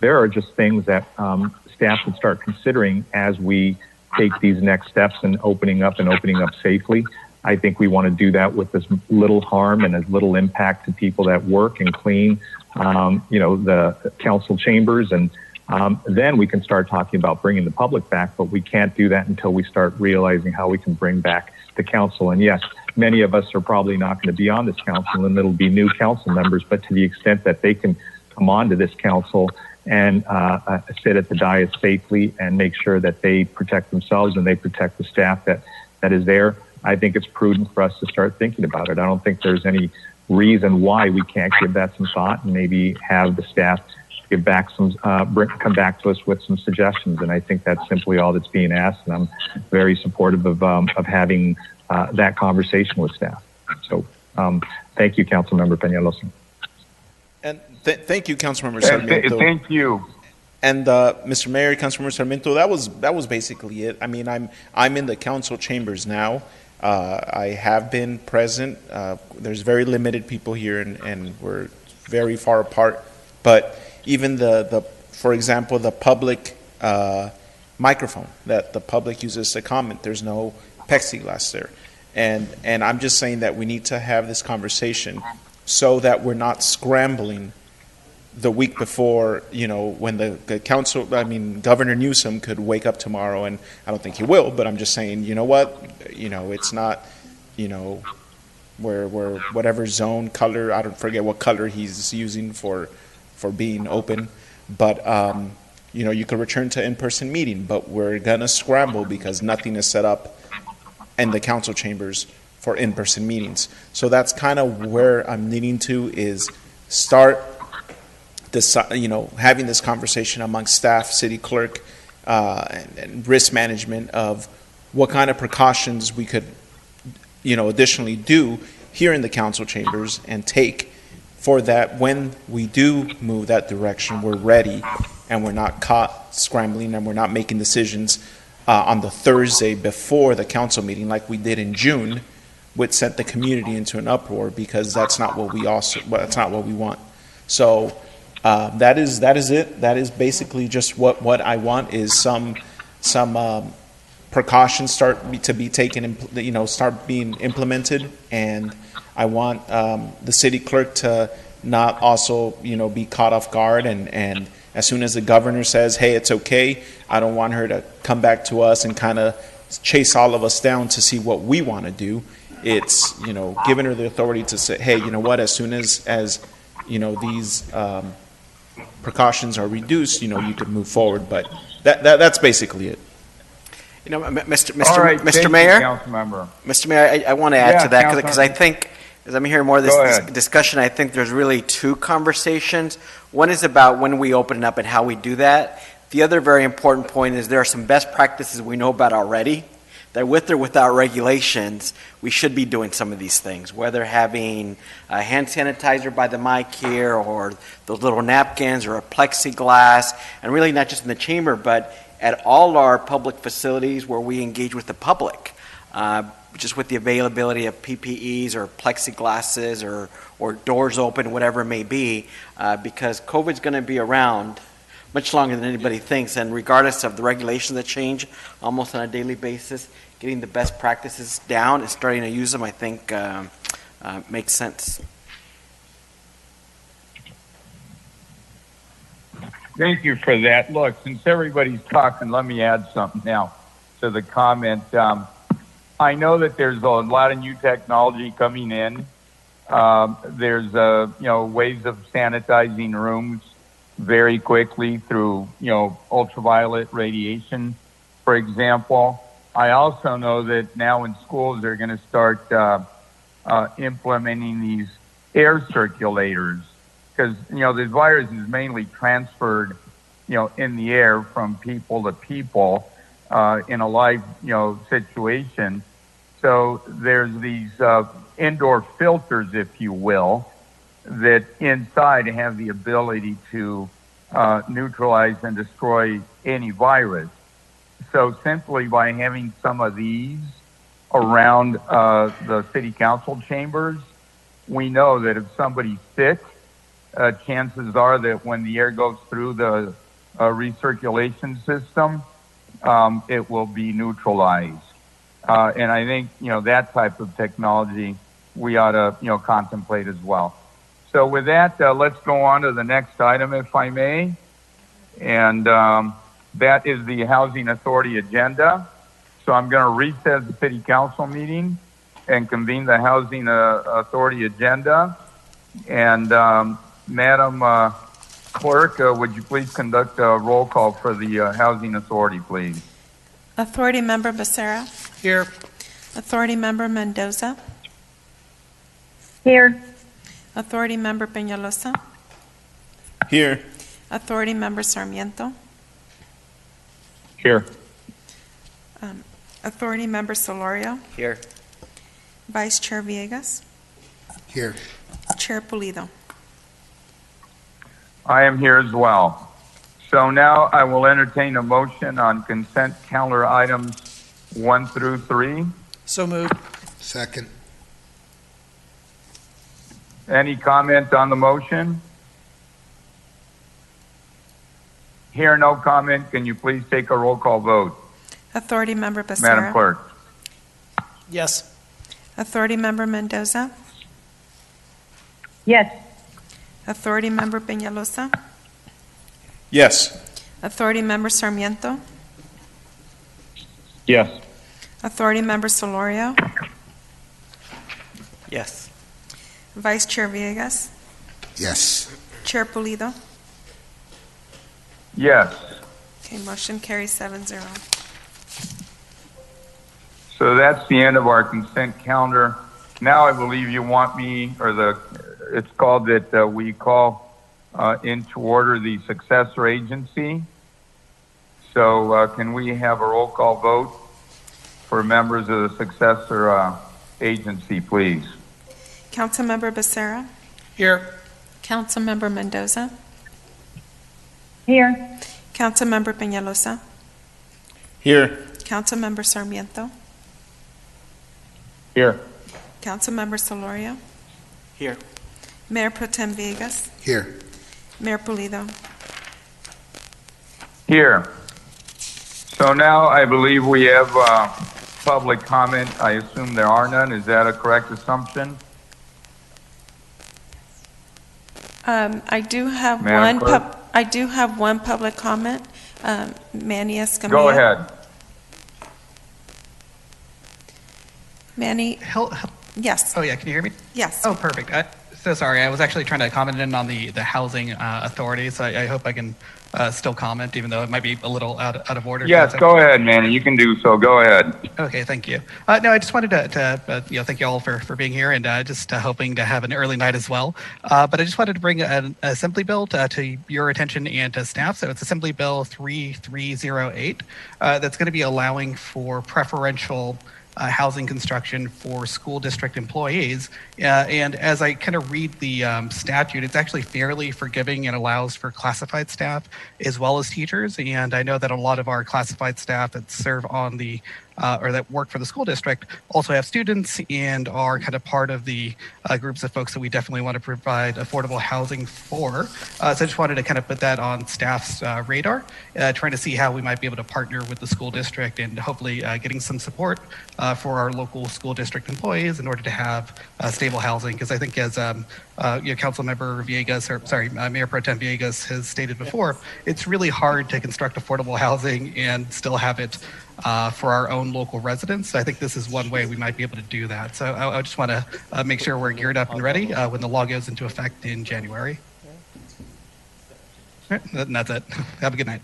there are just things that staff should start considering as we take these next steps in opening up safely. I think we want to do that with as little harm and as little impact to people that work and clean, the council chambers, and then we can start talking about bringing the public back, but we can't do that until we start realizing how we can bring back the council. And yes, many of us are probably not going to be on this council, and it'll be new council members, but to the extent that they can come on to this council and sit at the dais safely and make sure that they protect themselves and they protect the staff that is there, I think it's prudent for us to start thinking about it. I don't think there's any reason why we can't give that some thought and maybe have the staff give back come back to us with some suggestions. And I think that's simply all that's being asked. And I'm very supportive of having that conversation with staff. So thank you, Councilmember Peñalosa. And thank you, Councilmember Sarmiento. Thank you. And Mr. Mayor, Councilmember Sarmiento, that was basically it. I mean, I'm in the council chambers now. I have been present. There's very limited people here, and we're very far apart. But even for example, the public microphone that the public uses to comment, there's no plexiglass there. And I'm just saying that we need to have this conversation so that we're not scrambling the week before, when the Governor Newsom could wake up tomorrow, and I don't think he will, but I'm just saying, you know what, it's not, where whatever zone, color, I don't forget what color he's using for being open, but you could return to in-person meeting, but we're gonna scramble because nothing is set up in the council chambers for in-person meetings. So that's kind of where I'm leading to, is start this, having this conversation amongst staff, city clerk, and risk management of what kind of precautions we could, additionally do here in the council chambers and take for that when we do move that direction, we're ready and we're not caught scrambling and we're not making decisions on the Thursday before the council meeting like we did in June, which sent the community into an uproar because that's not what we want. So that is it. That is basically just what I want, is some precautions start to be taken, start being implemented, and I want the city clerk to not also be caught off guard, and as soon as the governor says, hey, it's okay, I don't want her to come back to us and kind of chase all of us down to see what we want to do. It's giving her the authority to say, hey, you know what, as soon as these precautions are reduced, you could move forward. But that's basically it. Mr. Mayor, Councilmember. Mr. Mayor, I want to add to that because I think, as I'm hearing more of this discussion, I think there's really two conversations. One is about when we open it up and how we do that. The other very important point is there are some best practices we know about already, that with or without regulations, we should be doing some of these things, whether having a hand sanitizer by the mic here, or those little napkins, or a plexiglass, and really not just in the chamber, but at all our public facilities where we engage with the public, just with the availability of PPEs or plexiglasses or doors open, whatever it may be, because COVID's going to be around much longer than anybody thinks, and regardless of the regulations that change almost on a daily basis, getting the best practices down and starting to use them, I think, makes sense. Thank you for that. Look, since everybody's talking, let me add something now to the comment. I know that there's a lot of new technology coming in. There's ways of sanitizing rooms very quickly through ultraviolet radiation, for example. I also know that now in schools they're going to start implementing these air circulators, because this virus is mainly transferred in the air from people to people in a live situation. So there's these indoor filters, if you will, that inside have the ability to neutralize and destroy any virus. So simply by having some of these around the city council chambers, we know that if somebody's sick, chances are that when the air goes through the recirculation system, it will be neutralized. And I think, that type of technology we ought to, contemplate as well. So with that, let's go on to the next item, if I may. And that is the Housing Authority agenda. So I'm going to recess the City Council meeting and convene the Housing Authority agenda. And Madam Clerk, would you please conduct a roll call for the Housing Authority, please? Authority Member Becerra. Here. Authority Member Mendoza. Here. Authority Member Peñalosa. Here. Authority Member Sarmiento. Here. Authority Member Solorio. Here. Vice Chair Villegas. Here. Chair Pulido. I am here as well. So now I will entertain a motion on consent calendar items 1 through 3. So moved. Second. Any comment on the motion? Hear no comment, can you please take a roll call vote? Authority Member Becerra. Madam Clerk. Yes. Authority Member Mendoza. Yes. Authority Member Peñalosa, Yes. Authority Member Sarmiento, Yes. Authority Member Solorio, Yes. Vice Chair Villegas, Yes. Chair Pulido. Yes. Okay, motion carries 7-0. So that's the end of our consent calendar. Now I believe you want me, or it's called that we call into order the successor agency. So can we have a roll call vote for members of the successor agency, please? Councilmember Becerra, Here. Councilmember Mendoza, Here. Councilmember Peñalosa, Here. Councilmember Sarmiento, Here. Councilmember Solorio, Here. Mayor Pro Tem Villegas, Here. Mayor Pulido. Here. So now I believe we have public comment. I assume there are none. Is that a correct assumption? I do have Madam one. Clerk? I do have one public comment. Manny Escamilla. Go ahead. Manny. Yes. Oh, yeah, can you hear me? Yes. Oh, perfect. So sorry, I was actually trying to comment in on the housing authority, so I hope I can still comment, even though it might be a little out of order. Yes, go ahead, Manny. You can do so. Go ahead. Okay, thank you. No, I just wanted to thank you all for being here, and just hoping to have an early night as well. But I just wanted to bring an assembly bill to your attention and to staff. So it's Assembly Bill 3308 that's going to be allowing for preferential housing construction for school district employees. And as I kind of read the statute, it's actually fairly forgiving and allows for classified staff as well as teachers. And I know that a lot of our classified staff that serve on the or that work for the school district also have students and are kind of part of the groups of folks that we definitely want to provide affordable housing for. So I just wanted to kind of put that on staff's radar, trying to see how we might be able to partner with the school district and hopefully getting some support for our local school district employees in order to have stable housing. Because I think as Councilmember Villegas, or sorry, Mayor Pro Tem Villegas has stated before, it's really hard to construct affordable housing and still have it for our own local residents. So I think this is one way we might be able to do that. So I just want to make sure we're geared up and ready when the law goes into effect in January. All right, and that's it. Have a good night.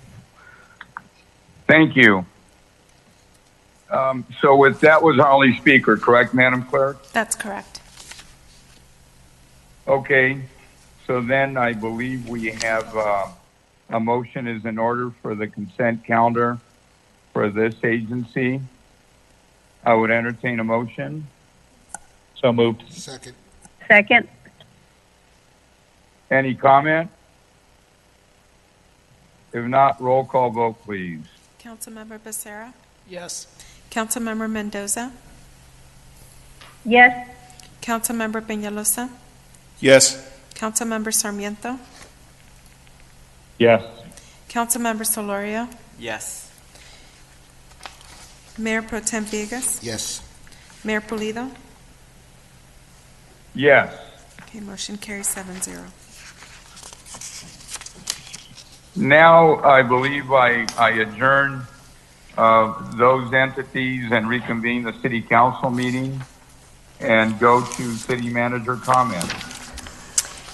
Thank you. So with that was our only speaker, correct, Madam Clerk? That's correct. Okay. So then I believe we have a motion is in order for the consent calendar for this agency. I would entertain a motion. So moved. Second. Second. Any comment? If not, roll call vote, please. Councilmember Becerra, Yes. Councilmember Mendoza, Yes. Councilmember Peñalosa, Yes. Councilmember Sarmiento, Yes. Councilmember Solorio, Yes. Mayor Pro Tem Villegas, Yes. Mayor Pulido. Yes. Okay, motion carries 7-0. Now I believe I adjourn those entities and reconvene the city council meeting and go to city manager comments.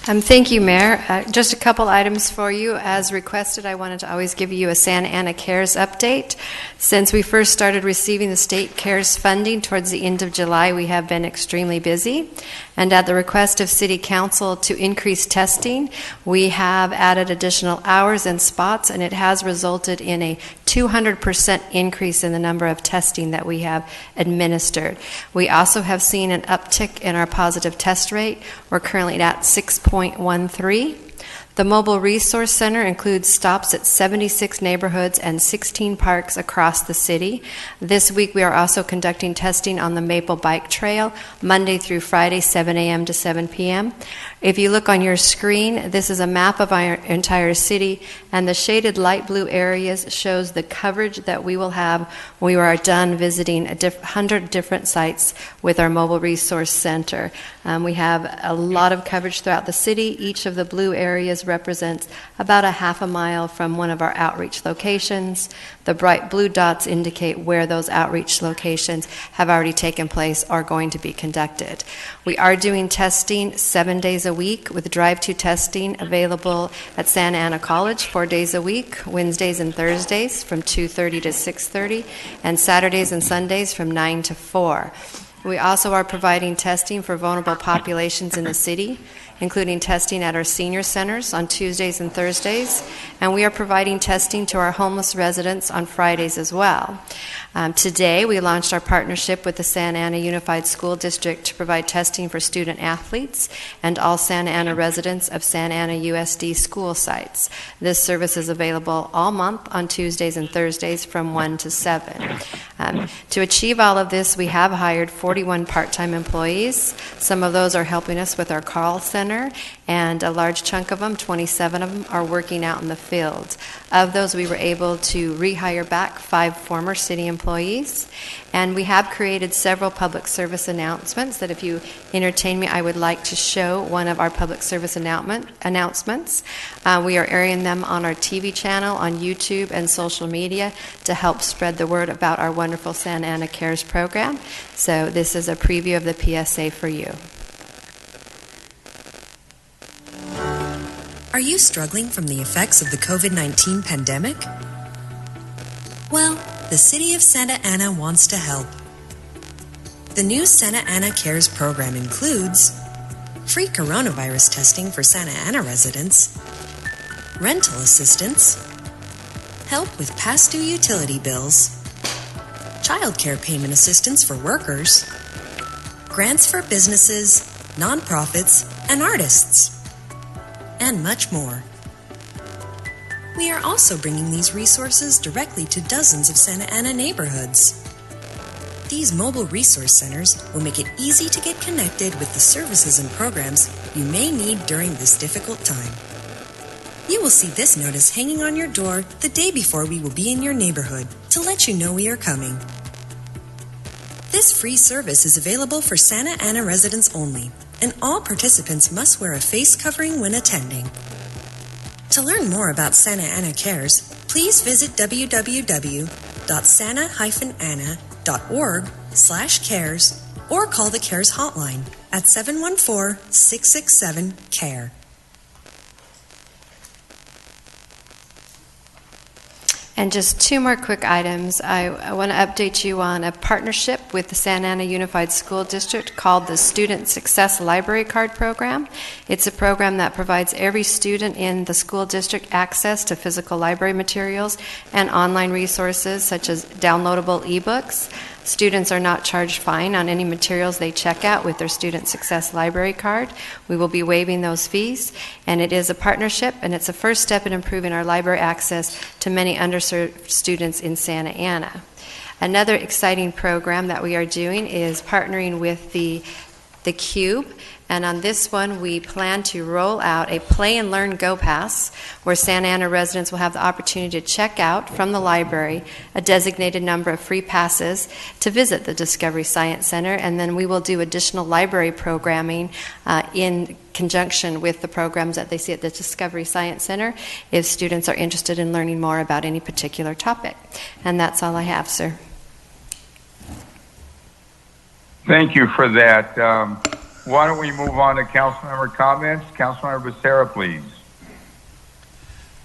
Thank you, Mayor. Just a couple items for you. As requested, I wanted to always give you a Santa Ana CARES update. Since we first started receiving the state CARES funding towards the end of July, we have been extremely busy. And at the request of City Council to increase testing, we have added additional hours and spots, and it has resulted in a 200% increase in the number of testing that we have administered. We also have seen an uptick in our positive test rate. We're currently at 6.13. The Mobile Resource Center includes stops at 76 neighborhoods and 16 parks across the city. This week we are also conducting testing on the Maple Bike Trail, Monday through Friday, 7 a.m. to 7 p.m. If you look on your screen, this is a map of our entire city, and the shaded light blue areas shows the coverage that we will have when we are done visiting 100 different sites with our Mobile Resource Center. We have a lot of coverage throughout the city. Each of the blue areas represents about a half a mile from one of our outreach locations. The bright blue dots indicate where those outreach locations have already taken place or are going to be conducted. We are doing testing 7 days a week with drive-to testing available at Santa Ana College 4 days a week, Wednesdays and Thursdays from 2:30 to 6:30, and Saturdays and Sundays from 9 to 4. We also are providing testing for vulnerable populations in the city, including testing at our senior centers on Tuesdays and Thursdays, and we are providing testing to our homeless residents on Fridays as well. Today, we launched our partnership with the Santa Ana Unified School District to provide testing for student athletes and all Santa Ana residents of Santa Ana USD school sites. This service is available all month on Tuesdays and Thursdays from 1 to 7. To achieve all of this, we have hired 41 part-time employees. Some of those are helping us with our call center, and a large chunk of them, 27 of them, are working out in the field. Of those, we were able to rehire back 5 former city employees, and we have created several public service announcements that, if you entertain me, I would like to show one of our public service announcements. We are airing them on our TV channel, on YouTube, and social media to help spread the word about our wonderful Santa Ana Cares program. So this is a preview of the PSA for you. Are you struggling from the effects of the COVID-19 pandemic? Well, the City of Santa Ana wants to help. The new Santa Ana Cares program includes free coronavirus testing for Santa Ana residents, rental assistance, help with past due utility bills, child care payment assistance for workers, grants for businesses, nonprofits, and artists, and much more. We are also bringing these resources directly to dozens of Santa Ana neighborhoods. These mobile resource centers will make it easy to get connected with the services and programs you may need during this difficult time. You will see this notice hanging on your door the day before we will be in your neighborhood to let you know we are coming. This free service is available for Santa Ana residents only, and all participants must wear a face covering when attending. To learn more about Santa Ana Cares, please visit www.santa-ana.org/cares or call the CARES hotline at 714-667-CARE. And just 2 more quick items. I want to update you on a partnership with the Santa Ana Unified School District called the Student Success Library Card Program. It's a program that provides every student in the school district access to physical library materials and online resources such as downloadable ebooks. Students are not charged fine on any materials they check out with their Student Success Library Card. We will be waiving those fees, and it is a partnership, and it's a first step in improving our library access to many underserved students in Santa Ana. Another exciting program that we are doing is partnering with the Cube, and on this one we plan to roll out a Play and Learn Go Pass where Santa Ana residents will have the opportunity to check out from the library a designated number of free passes to visit the Discovery Science Center, and then we will do additional library programming in conjunction with the programs that they see at the Discovery Science Center if students are interested in learning more about any particular topic. And that's all I have, sir. Thank you for that. Why don't we move on to council member comments? Councilmember Becerra, please.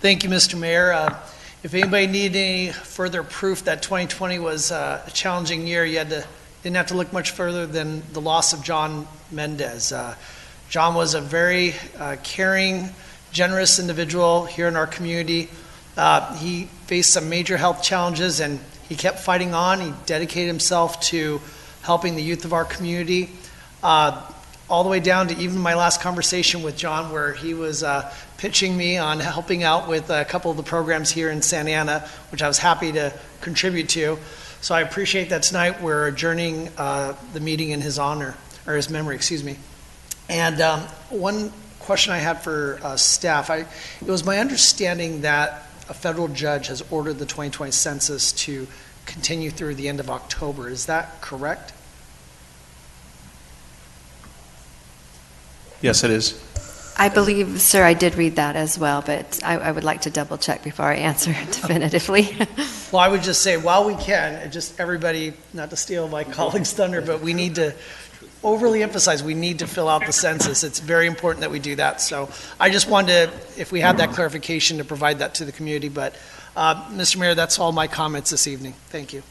Thank you, Mr. Mayor. If anybody needed any further proof that 2020 was a challenging year, didn't have to look much further than the loss of John Mendez. John was a very caring, generous individual here in our community. He faced some major health challenges, and he kept fighting on. He dedicated himself to helping the youth of our community. all the way down to even my last conversation with John, where he was pitching me on helping out with a couple of the programs here in Santa Ana, which I was happy to contribute to. So I appreciate that tonight we're adjourning the meeting in his honor, or his memory, excuse me. And one question I had for staff, it was my understanding that a federal judge has ordered the 2020 census to continue through the end of October. Is that correct? Yes, it is. I believe, sir, I did read that as well, but I would like to double check before I answer definitively. Well, I would just say, while we can, just everybody, not to steal my colleague's thunder, but we need to overly emphasize, we need to fill out the census. It's very important that we do that. So I just wanted to, if we had that clarification, to provide that to the community. But Mr. Mayor, that's all my comments this evening. Thank you.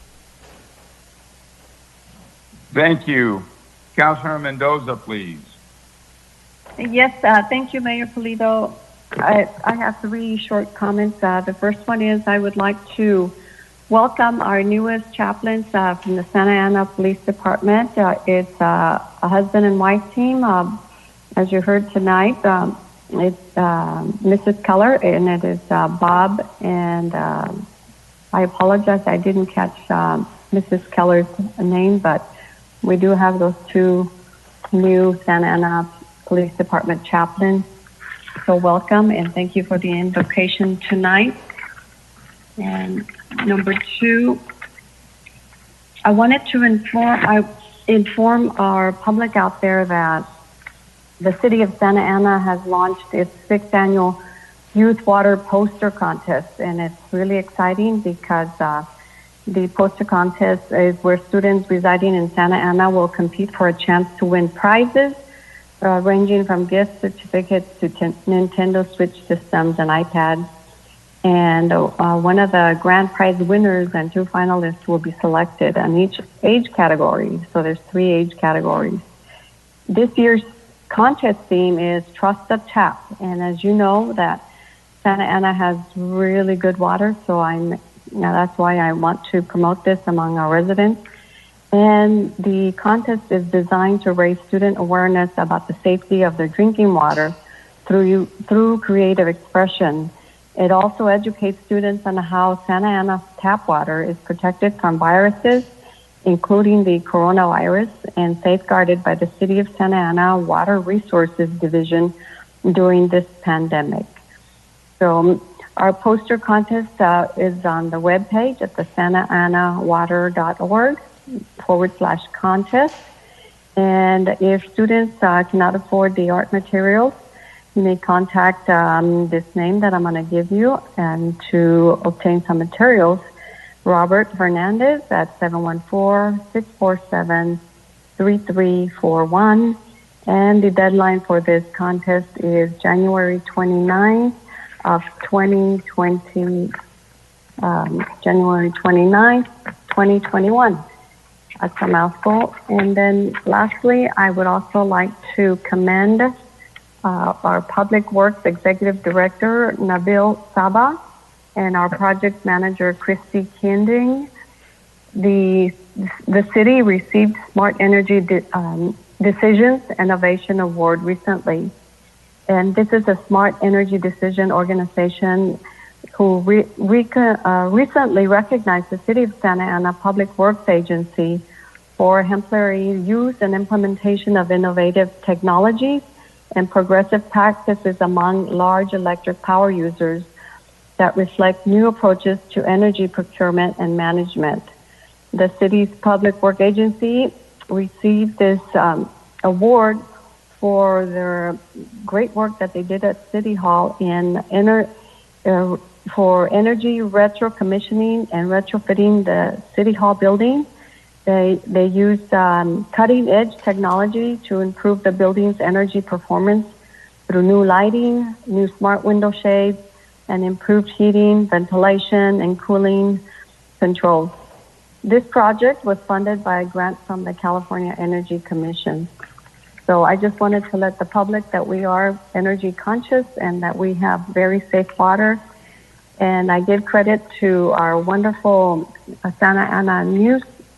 Thank you. Councilor Mendoza, please. Yes, thank you, Mayor Polito. I have 3 short comments. The first one is I would like to welcome our newest chaplains from the Santa Ana Police Department. It's a husband and wife team. As you heard tonight, it's Mrs. Keller, and it is Bob, and I apologize, I didn't catch Mrs. Keller's name, but we do have those 2 new Santa Ana Police Department chaplains. So welcome, and thank you for the invocation tonight. And number 2, I wanted to inform our public out there that the city of Santa Ana has launched its 6th annual Youth Water Poster Contest, and it's really exciting because the poster contest is where students residing in Santa Ana will compete for a chance to win prizes ranging from gift certificates to Nintendo Switch systems and iPads. And one of the grand prize winners and 2 finalists will be selected on each age category. So there's 3 age categories. This year's contest theme is Trust the Tap. And as you know, that Santa Ana has really good water, so that's why I want to promote this among our residents. And the contest is designed to raise student awareness about the safety of their drinking water through creative expression. It also educates students on how Santa Ana tap water is protected from viruses, including the coronavirus, and safeguarded by the City of Santa Ana Water Resources Division during this pandemic. So our poster contest is on the webpage at the santanaanawater.org/contest. And if students cannot afford the art materials, you may contact this name that I'm going to give you and to obtain some materials. Robert Hernandez at 714-647-3341. And the deadline for this contest is January 29th of 2020, January 29th, 2021. That's a mouthful. And then lastly, I would also like to commend our Public Works Executive Director, Nabil Saba, and our Project Manager, Christy Kinding. The city received Smart Energy Decisions Innovation Award recently. And this is a Smart Energy Decision organization who recently recognized the City of Santa Ana Public Works Agency for exemplary use and implementation of innovative technologies and progressive practices among large electric power users that reflect new approaches to energy procurement and management. The city's Public Works Agency received this award for their great work that they did at City Hall for energy retro commissioning and retrofitting the City Hall building. They used cutting edge technology to improve the building's energy performance through new lighting, new smart window shades, and improved heating, ventilation, and cooling controls. This project was funded by a grant from the California Energy Commission. So I just wanted to let the public that we are energy conscious and that we have very safe water. And I give credit to our wonderful Santa Ana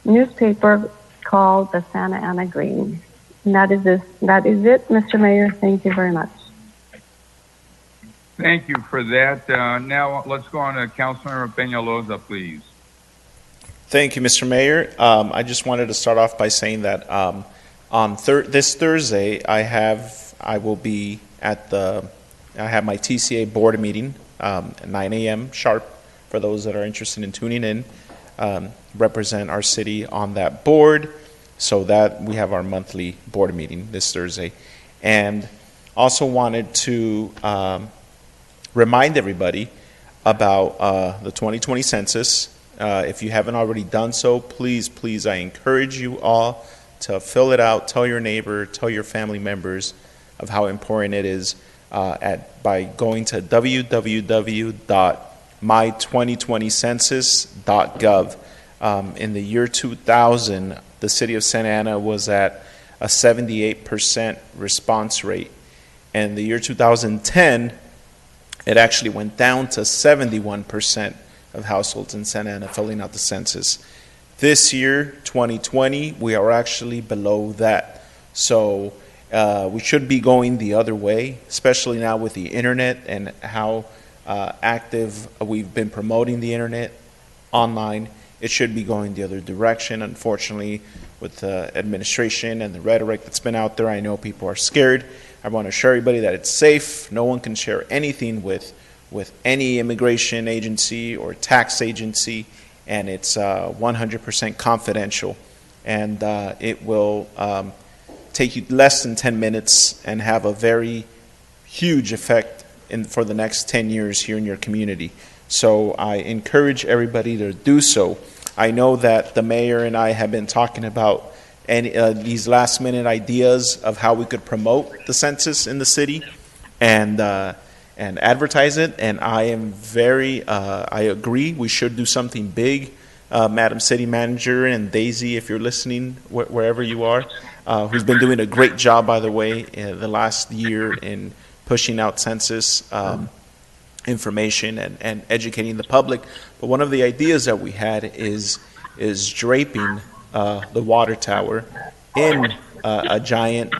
newspaper called the Santa Ana Green. And that is it, Mr. Mayor. Thank you very much. Thank you for that. Now let's go on to Councilmember Peñalosa, please. Thank you, Mr. Mayor. I just wanted to start off by saying that on this Thursday, I have my TCA board meeting at 9 a.m. sharp. For those that are interested in tuning in, represent our city on that board, so that we have our monthly board meeting this Thursday. And also wanted to remind everybody about the 2020 census. If you haven't already done so, please, I encourage you all to fill it out. Tell your neighbor, tell your family members of how important it is by going to www.my2020census.gov. In the year 2000, the city of Santa Ana was at a 78% response rate. And in the year 2010, it actually went down to 71% of households in Santa Ana filling out the census. This year, 2020, we are actually below that. So we should be going the other way, especially now with the internet and how active we've been promoting the internet online. It should be going the other direction. Unfortunately, with the administration and the rhetoric that's been out there, I know people are scared. I want to assure everybody that it's safe. No one can share anything with any immigration agency or tax agency, and it's 100% confidential. And it will take you less than 10 minutes and have a very huge effect for the next 10 years here in your community. So I encourage everybody to do so. I know that the mayor and I have been talking about these last minute ideas of how we could promote the census in the city and advertise it. And I am I agree we should do something big. Madam City Manager and Daisy, if you're listening, wherever you are, who's been doing a great job, by the way, the last year in pushing out census information and educating the public. But one of the ideas that we had is draping the water tower in a giant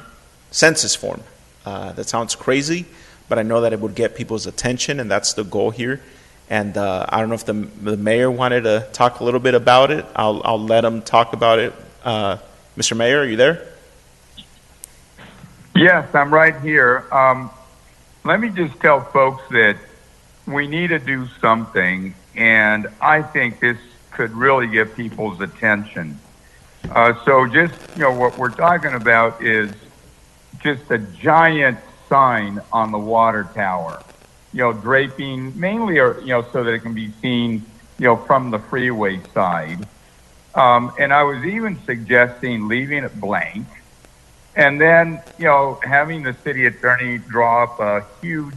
census form. That sounds crazy, but I know that it would get people's attention, and that's the goal here. And I don't know if the mayor wanted to talk a little bit about it. I'll let him talk about it. Mr. Mayor, are you there? Yes, I'm right here. Let me just tell folks that we need to do something, and I think this could really get people's attention. So just, what we're talking about is just a giant sign on the water tower, draping mainly, so that it can be seen, from the freeway side. And I was even suggesting leaving it blank and then, having the city attorney draw up a huge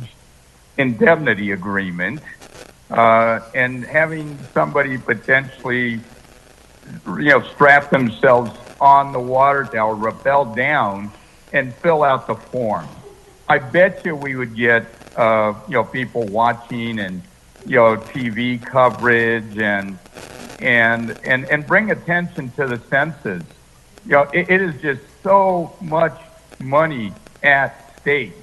indemnity agreement, and having somebody potentially, strap themselves on the water tower, rappel down, and fill out the form. I bet you we would get, people watching and, TV coverage and bring attention to the census. It is just so much money at stake.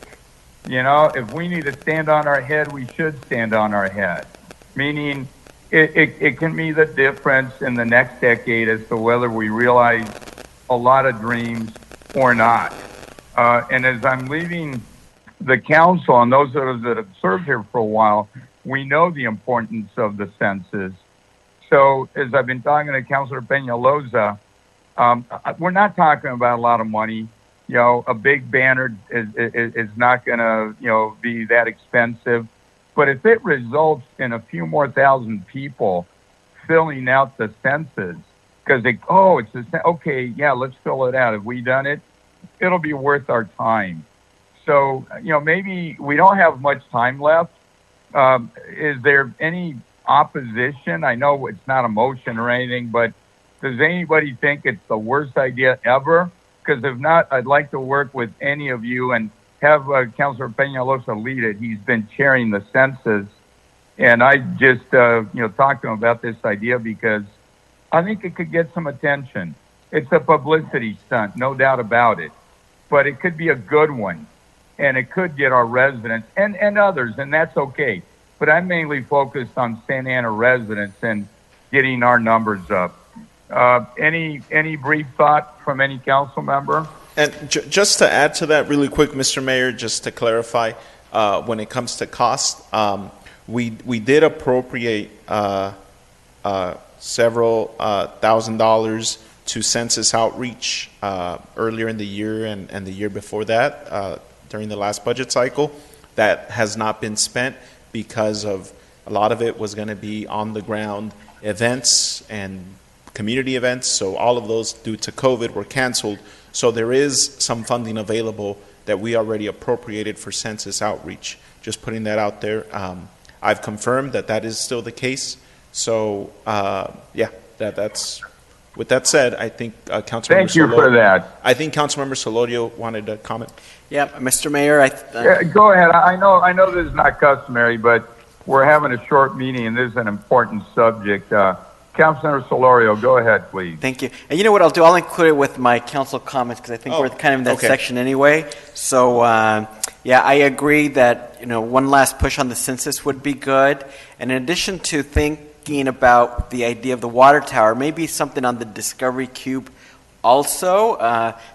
If we need to stand on our head, we should stand on our head. Meaning, it can be the difference in the next decade as to whether we realize a lot of dreams or not. And as I'm leaving the council, and those of us that have served here for a while, we know the importance of the census. So as I've been talking to Councilor Peñalosa, we're not talking about a lot of money. A big banner is not going to, be that expensive. But if it results in a few more thousand people filling out the census, because okay, yeah, let's fill it out. Have we done it? It'll be worth our time. So, maybe we don't have much time left. Is there any opposition? I know it's not a motion or anything, but does anybody think it's the worst idea ever? Because if not, I'd like to work with any of you and have Councilor Peñalosa lead it. He's been chairing the census, and I just, talked to him about this idea because I think it could get some attention. It's a publicity stunt, no doubt about it. but it could be a good one, and it could get our residents and others, and that's okay. But I'm mainly focused on Santa Ana residents and getting our numbers up. Any brief thought from any council member? And just to add to that really quick, Mr. Mayor, just to clarify, when it comes to cost, we did appropriate several $1,000s to census outreach earlier in the year and the year before that during the last budget cycle. That has not been spent because of a lot of it was going to be on the ground events and community events. So all of those due to COVID were canceled. So there is some funding available that we already appropriated for census outreach. Just putting that out there. I've confirmed that is still the case. So that's. With that said, I think Councilmember. Thank you for that. I think Councilmember Solorio wanted to comment. Yeah, Mr. Mayor. Go ahead. I know this is not customary, but we're having a short meeting, and this is an important subject. Councilmember Solorio, go ahead, please. Thank you. And you know what I'll do? I'll include it with my council comments because I think we're kind of in that section anyway. So, I agree that one last push on the census would be good. And in addition to thinking about the idea of the water tower, maybe something on the Discovery Cube also.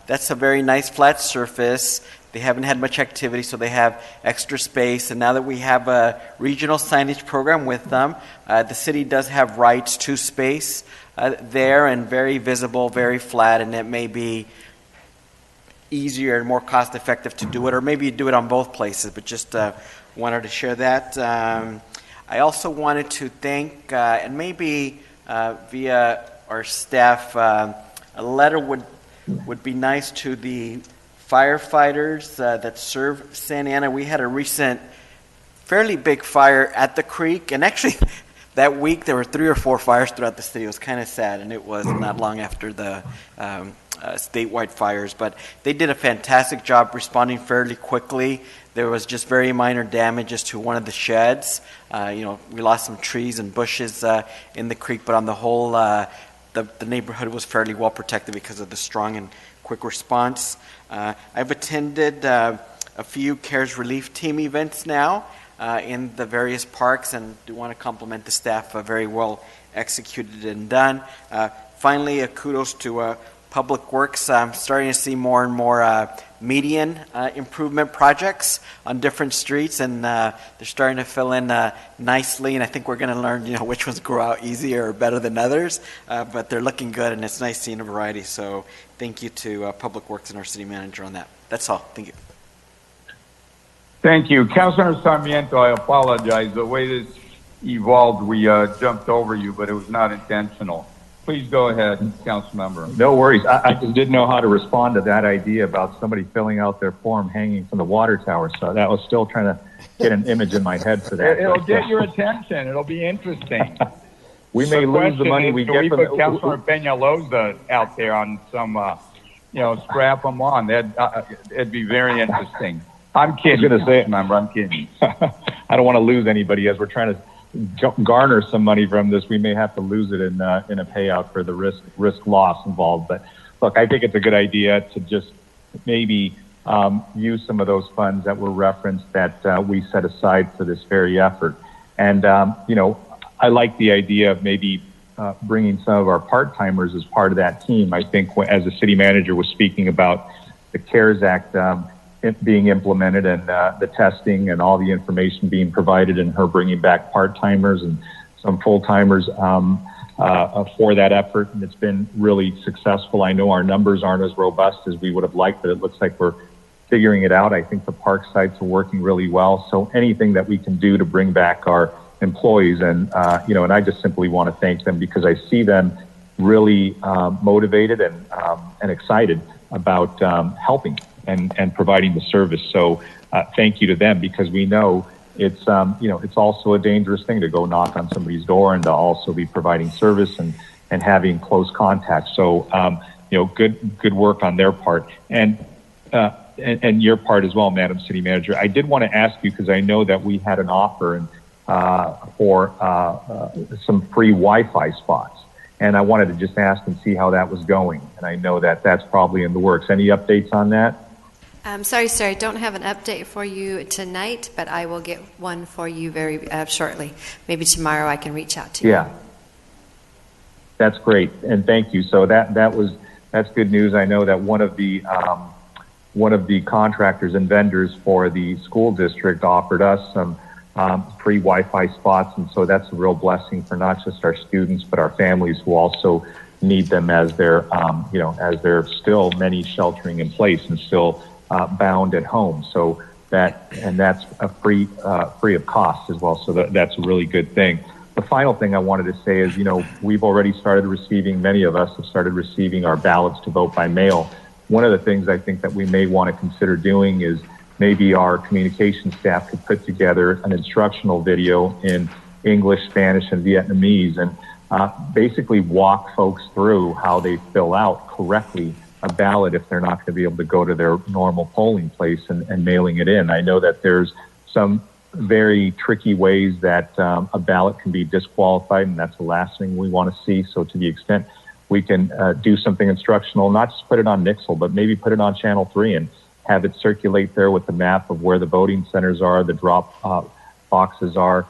That's a very nice flat surface. They haven't had much activity, so they have extra space. And now that we have a regional signage program with them, the city does have rights to space there and very visible, very flat, and it may be easier and more cost-effective to do it, or maybe you do it on both places, but just wanted to share that. I also wanted to thank, and maybe via our staff, a letter would be nice to the firefighters that serve Santa Ana. We had a recent fairly big fire at the creek, and actually that week there were 3 or 4 fires throughout the city. It was kind of sad, and it was not long after the statewide fires, but they did a fantastic job responding fairly quickly. There was just very minor damages to one of the sheds. We lost some trees and bushes in the creek, but on the whole, the neighborhood was fairly well protected because of the strong and quick response. I've attended a few CARES Relief Team events now in the various parks, and do want to compliment the staff. Very well executed and done. Finally, kudos to Public Works. I'm starting to see more and more median improvement projects on different streets, and they're starting to fill in nicely, and I think we're going to learn which ones grow out easier or better than others, but they're looking good, and it's nice seeing a variety. So thank you to Public Works and our city manager on that. That's all. Thank you. Thank you. Councilor Sarmiento, I apologize. The way this evolved, we jumped over you, but it was not intentional. Please go ahead, council member. No worries. I just didn't know how to respond to that idea about somebody filling out their form hanging from the water tower. So that was still trying to get an image in my head for that. It'll get your attention. It'll be interesting. We may lose the money we get from it. Councilor Peñalosa out there on some, strap them on. It'd be very interesting. I'm kidding. I was going to say it, member. I'm kidding. I don't want to lose anybody as we're trying to garner some money from this. We may have to lose it in a payout for the risk loss involved. But look, I think it's a good idea to just maybe use some of those funds that were referenced that we set aside for this very effort. And I like the idea of maybe bringing some of our part-timers as part of that team. I think as the city manager was speaking about the CARES Act being implemented and the testing and all the information being provided, and her bringing back part-timers and some full-timers for that effort. And it's been really successful. I know our numbers aren't as robust as we would have liked, but it looks like we're figuring it out. I think the park sites are working really well. So anything that we can do to bring back our employees, and and I just simply want to thank them because I see them really motivated and excited about helping and providing the service. So thank you to them, because we know it's it's also a dangerous thing to go knock on somebody's door and to also be providing service and having close contact. So good work on their part and your part as well, Madam City Manager. I did want to ask you, because I know that we had an offer for some free Wi-Fi spots. And I wanted to just ask and see how that was going. And I know that that's probably in the works. Any updates on that? Sorry, sir, I don't have an update for you tonight, but I will get one for you very shortly. Maybe tomorrow I can reach out to you. Yeah. That's great, and thank you. So that's good news. I know that one of the contractors and vendors for the school district offered us some free Wi-Fi spots, and so that's a real blessing for not just our students but our families who also need them as they're as they're still many sheltering in place and still bound at home. So that's a free of cost as well. So that's a really good thing. The final thing I wanted to say is, we've already started receiving, many of us have started receiving our ballots to vote by mail. One of the things I think that we may want to consider doing is maybe our communication staff could put together an instructional video in English, Spanish, and Vietnamese and basically walk folks through how they fill out correctly a ballot if they're not going to be able to go to their normal polling place and mailing it in. I know that there's some very tricky ways that a ballot can be disqualified, and that's the last thing we want to see. So to the extent we can do something instructional, not just put it on Nixle, but maybe put it on Channel 3 and have it circulate there with the map of where the voting centers are, the drop boxes are.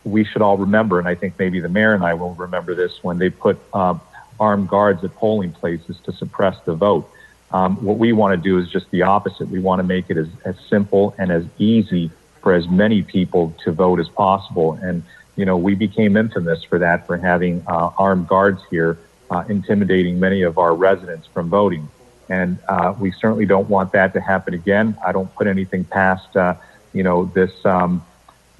We should all remember, and I think maybe the mayor and I will remember this, when they put armed guards at polling places to suppress the vote. What we want to do is just the opposite. We want to make it as simple and as easy for as many people to vote as possible. And, we became infamous for that, for having armed guards here intimidating many of our residents from voting. And we certainly don't want that to happen again. I don't put anything past, this,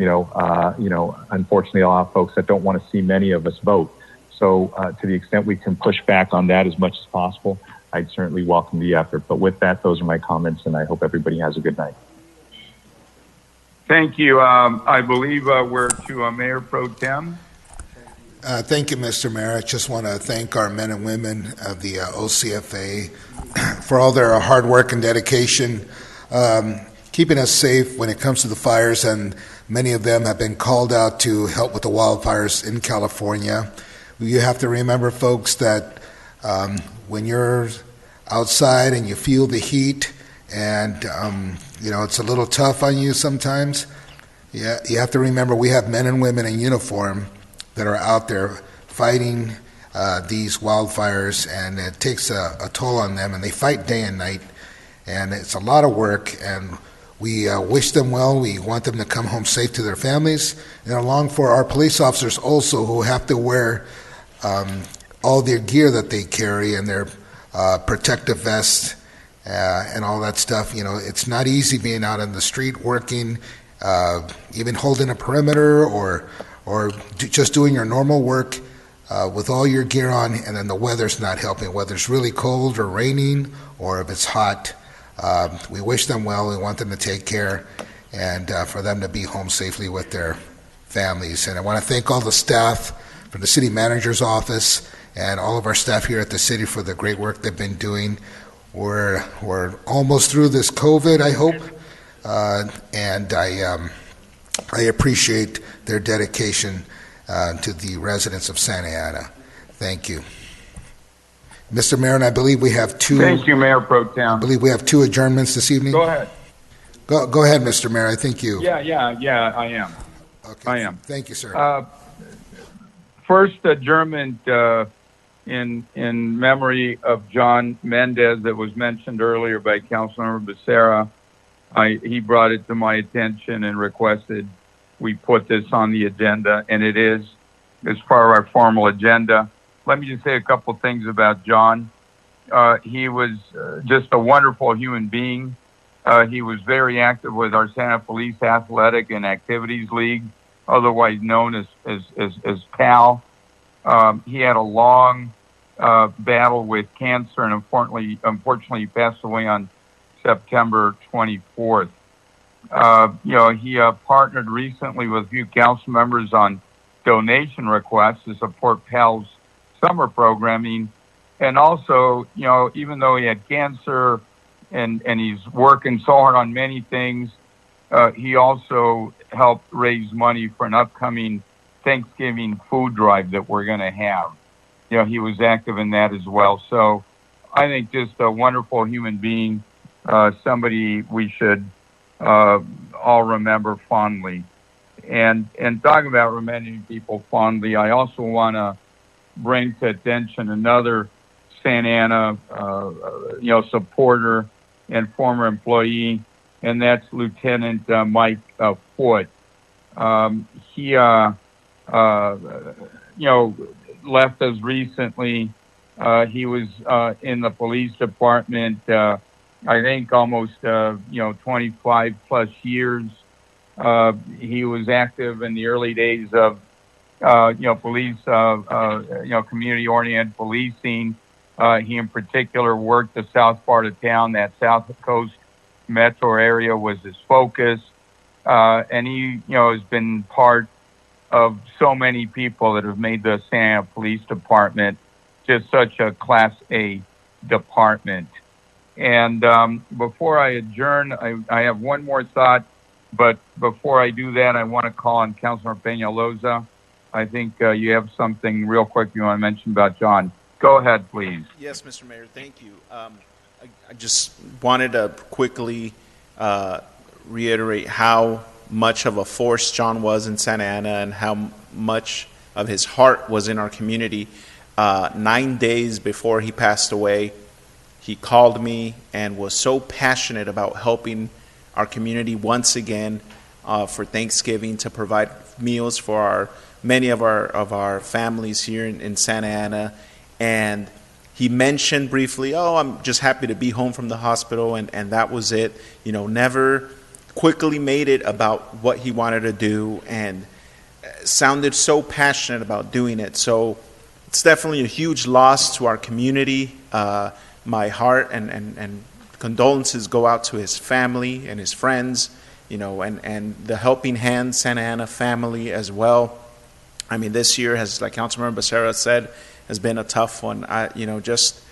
unfortunately, a lot of folks that don't want to see many of us vote. So to the extent we can push back on that as much as possible, I'd certainly welcome the effort. But with that, those are my comments, and I hope everybody has a good night. Thank you. I believe we're to Mayor Pro Tem. Thank you, Mr. Mayor. I just want to thank our men and women of the OCFA for all their hard work and dedication, keeping us safe when it comes to the fires, and many of them have been called out to help with the wildfires in California. You have to remember, folks, that when you're outside and you feel the heat and, it's a little tough on you sometimes, you have to remember we have men and women in uniform that are out there fighting these wildfires, and it takes a toll on them, and they fight day and night, and it's a lot of work, and we wish them well. We want them to come home safe to their families, and along for our police officers also, who have to wear all their gear that they carry and their protective vests and all that stuff. It's not easy being out on the street working, even holding a perimeter or just doing your normal work with all your gear on, and then the weather's not helping. Whether it's really cold or raining or if it's hot, we wish them well. We want them to take care and for them to be home safely with their families. And I want to thank all the staff from the city manager's office and all of our staff here at the city for the great work they've been doing. We're almost through this COVID, I hope, and I appreciate their dedication to the residents of Santa Ana. Thank you. Mr. Mayor, and I believe we have two... Thank you, Mayor Pro Tem. I believe we have two adjournments this evening. Go ahead. Go ahead, Mr. Mayor. I think you... Yeah, I am. Okay. I am. Thank you, sir. First adjournment in memory of John Mendez that was mentioned earlier by Councilmember Becerra. He brought it to my attention and requested we put this on the agenda, and it is as part of our formal agenda. Let me just say a couple things about John. He was just a wonderful human being. He was very active with our Santa Police Athletic and Activities League, otherwise known as PAL. He had a long battle with cancer, and unfortunately passed away on September 24th. He partnered recently with a few council members on donation requests to support PAL's summer programming. And also, even though he had cancer and he's working so hard on many things, he also helped raise money for an upcoming Thanksgiving food drive that we're going to have. He was active in that as well. So I think just a wonderful human being. somebody we should all remember fondly. And talking about remembering people fondly, I also want to bring to attention another Santa Ana, supporter and former employee, and that's Lieutenant Mike Foote. He, left us recently. He was in the police department, I think almost, 25 plus years. He was active in the early days of, police, community-oriented policing. He in particular worked the south part of town. That South Coast metro area was his focus. And he, has been part of so many people that have made the Santa Ana Police Department just such a Class A department. And before I adjourn, I have one more thought. But before I do that, I want to call on Councilor Peñalosa. I think you have something real quick you want to mention about John. Go ahead, please. Yes, Mr. Mayor, thank you. I just wanted to quickly reiterate how much of a force John was in Santa Ana and how much of his heart was in our community. 9 days before he passed away, he called me and was so passionate about helping our community once again for Thanksgiving, to provide meals for many of our families here in Santa Ana. And he mentioned briefly, I'm just happy to be home from the hospital, and that was it. Never quickly made it about what he wanted to do, and sounded so passionate about doing it. So it's definitely a huge loss to our community. My heart and condolences go out to his family and his friends, and the Helping Hand Santa Ana family as well. I mean, this year has, like Councilmember Becerra said, has been a tough one. He's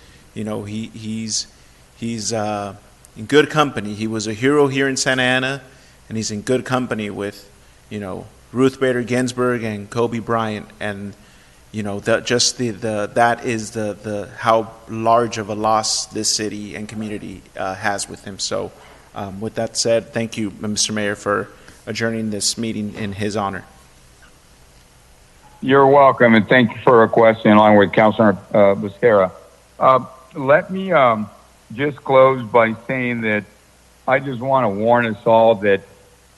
in good company. He was a hero here in Santa Ana, and he's in good company with, Ruth Bader Ginsburg and Kobe Bryant, and that is the how large of a loss this city and community has with him. So, with that said, thank you, Mr. Mayor, for adjourning this meeting in his honor. You're welcome, and thank you for requesting along with Councilor Becerra. Let me just close by saying that I just want to warn us all that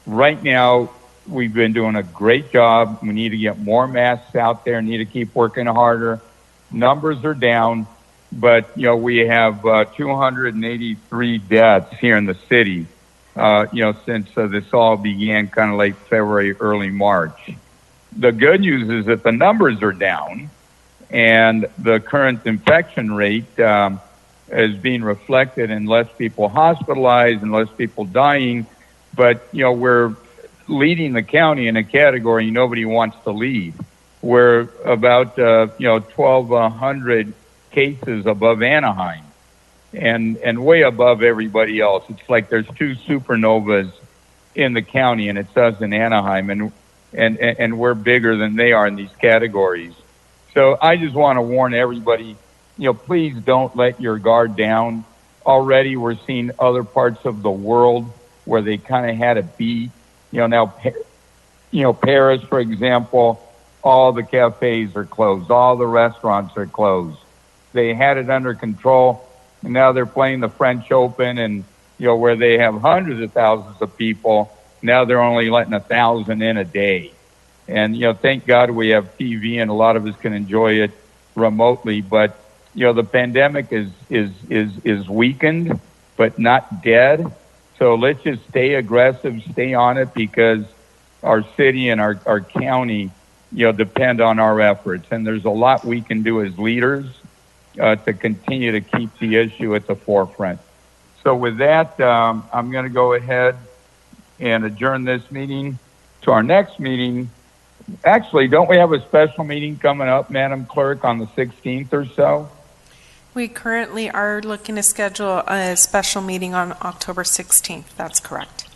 right now we've been doing a great job. We need to get more masks out there, need to keep working harder. Numbers are down, but we have 283 deaths here in the city, since this all began kind of late February, early March. The good news is that the numbers are down, and the current infection rate is being reflected in less people hospitalized and less people dying. But, we're leading the county in a category nobody wants to lead. We're about, 1,200 cases above Anaheim and way above everybody else. It's like there's two supernovas in the county, and it's us in Anaheim, and we're bigger than they are in these categories. So I just want to warn everybody, please don't let your guard down. Already we're seeing other parts of the world where they kind of had a beat. Now, Paris, for example, all the cafes are closed. All the restaurants are closed. They had it under control, and now they're playing the French Open, and, where they have hundreds of thousands of people, now they're only letting 1,000 in a day. And, thank God we have TV, and a lot of us can enjoy it remotely. But, the pandemic is weakened, but not dead. So let's just stay aggressive, stay on it, because our city and our county, depend on our efforts. And there's a lot we can do as leaders to continue to keep the issue at the forefront. So with that, I'm going to go ahead and adjourn this meeting to our next meeting. Actually, don't we have a special meeting coming up, Madam Clerk, on the 16th or so? We currently are looking to schedule a special meeting on October 16th. That's correct.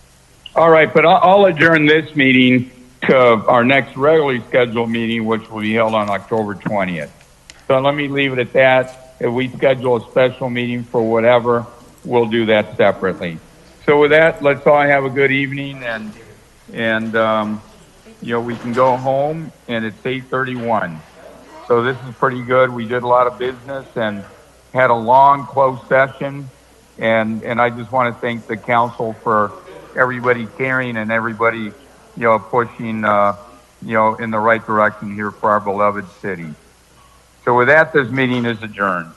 All right, but I'll adjourn this meeting to our next regularly scheduled meeting, which will be held on October 20th. So let me leave it at that. If we schedule a special meeting for whatever, we'll do that separately. So with that, let's all have a good evening, and we can go home, and it's 8:31. So this is pretty good. We did a lot of business and had a long closed session, and I just want to thank the council for everybody caring and everybody, pushing, in the right direction here for our beloved city. So with that, this meeting is adjourned.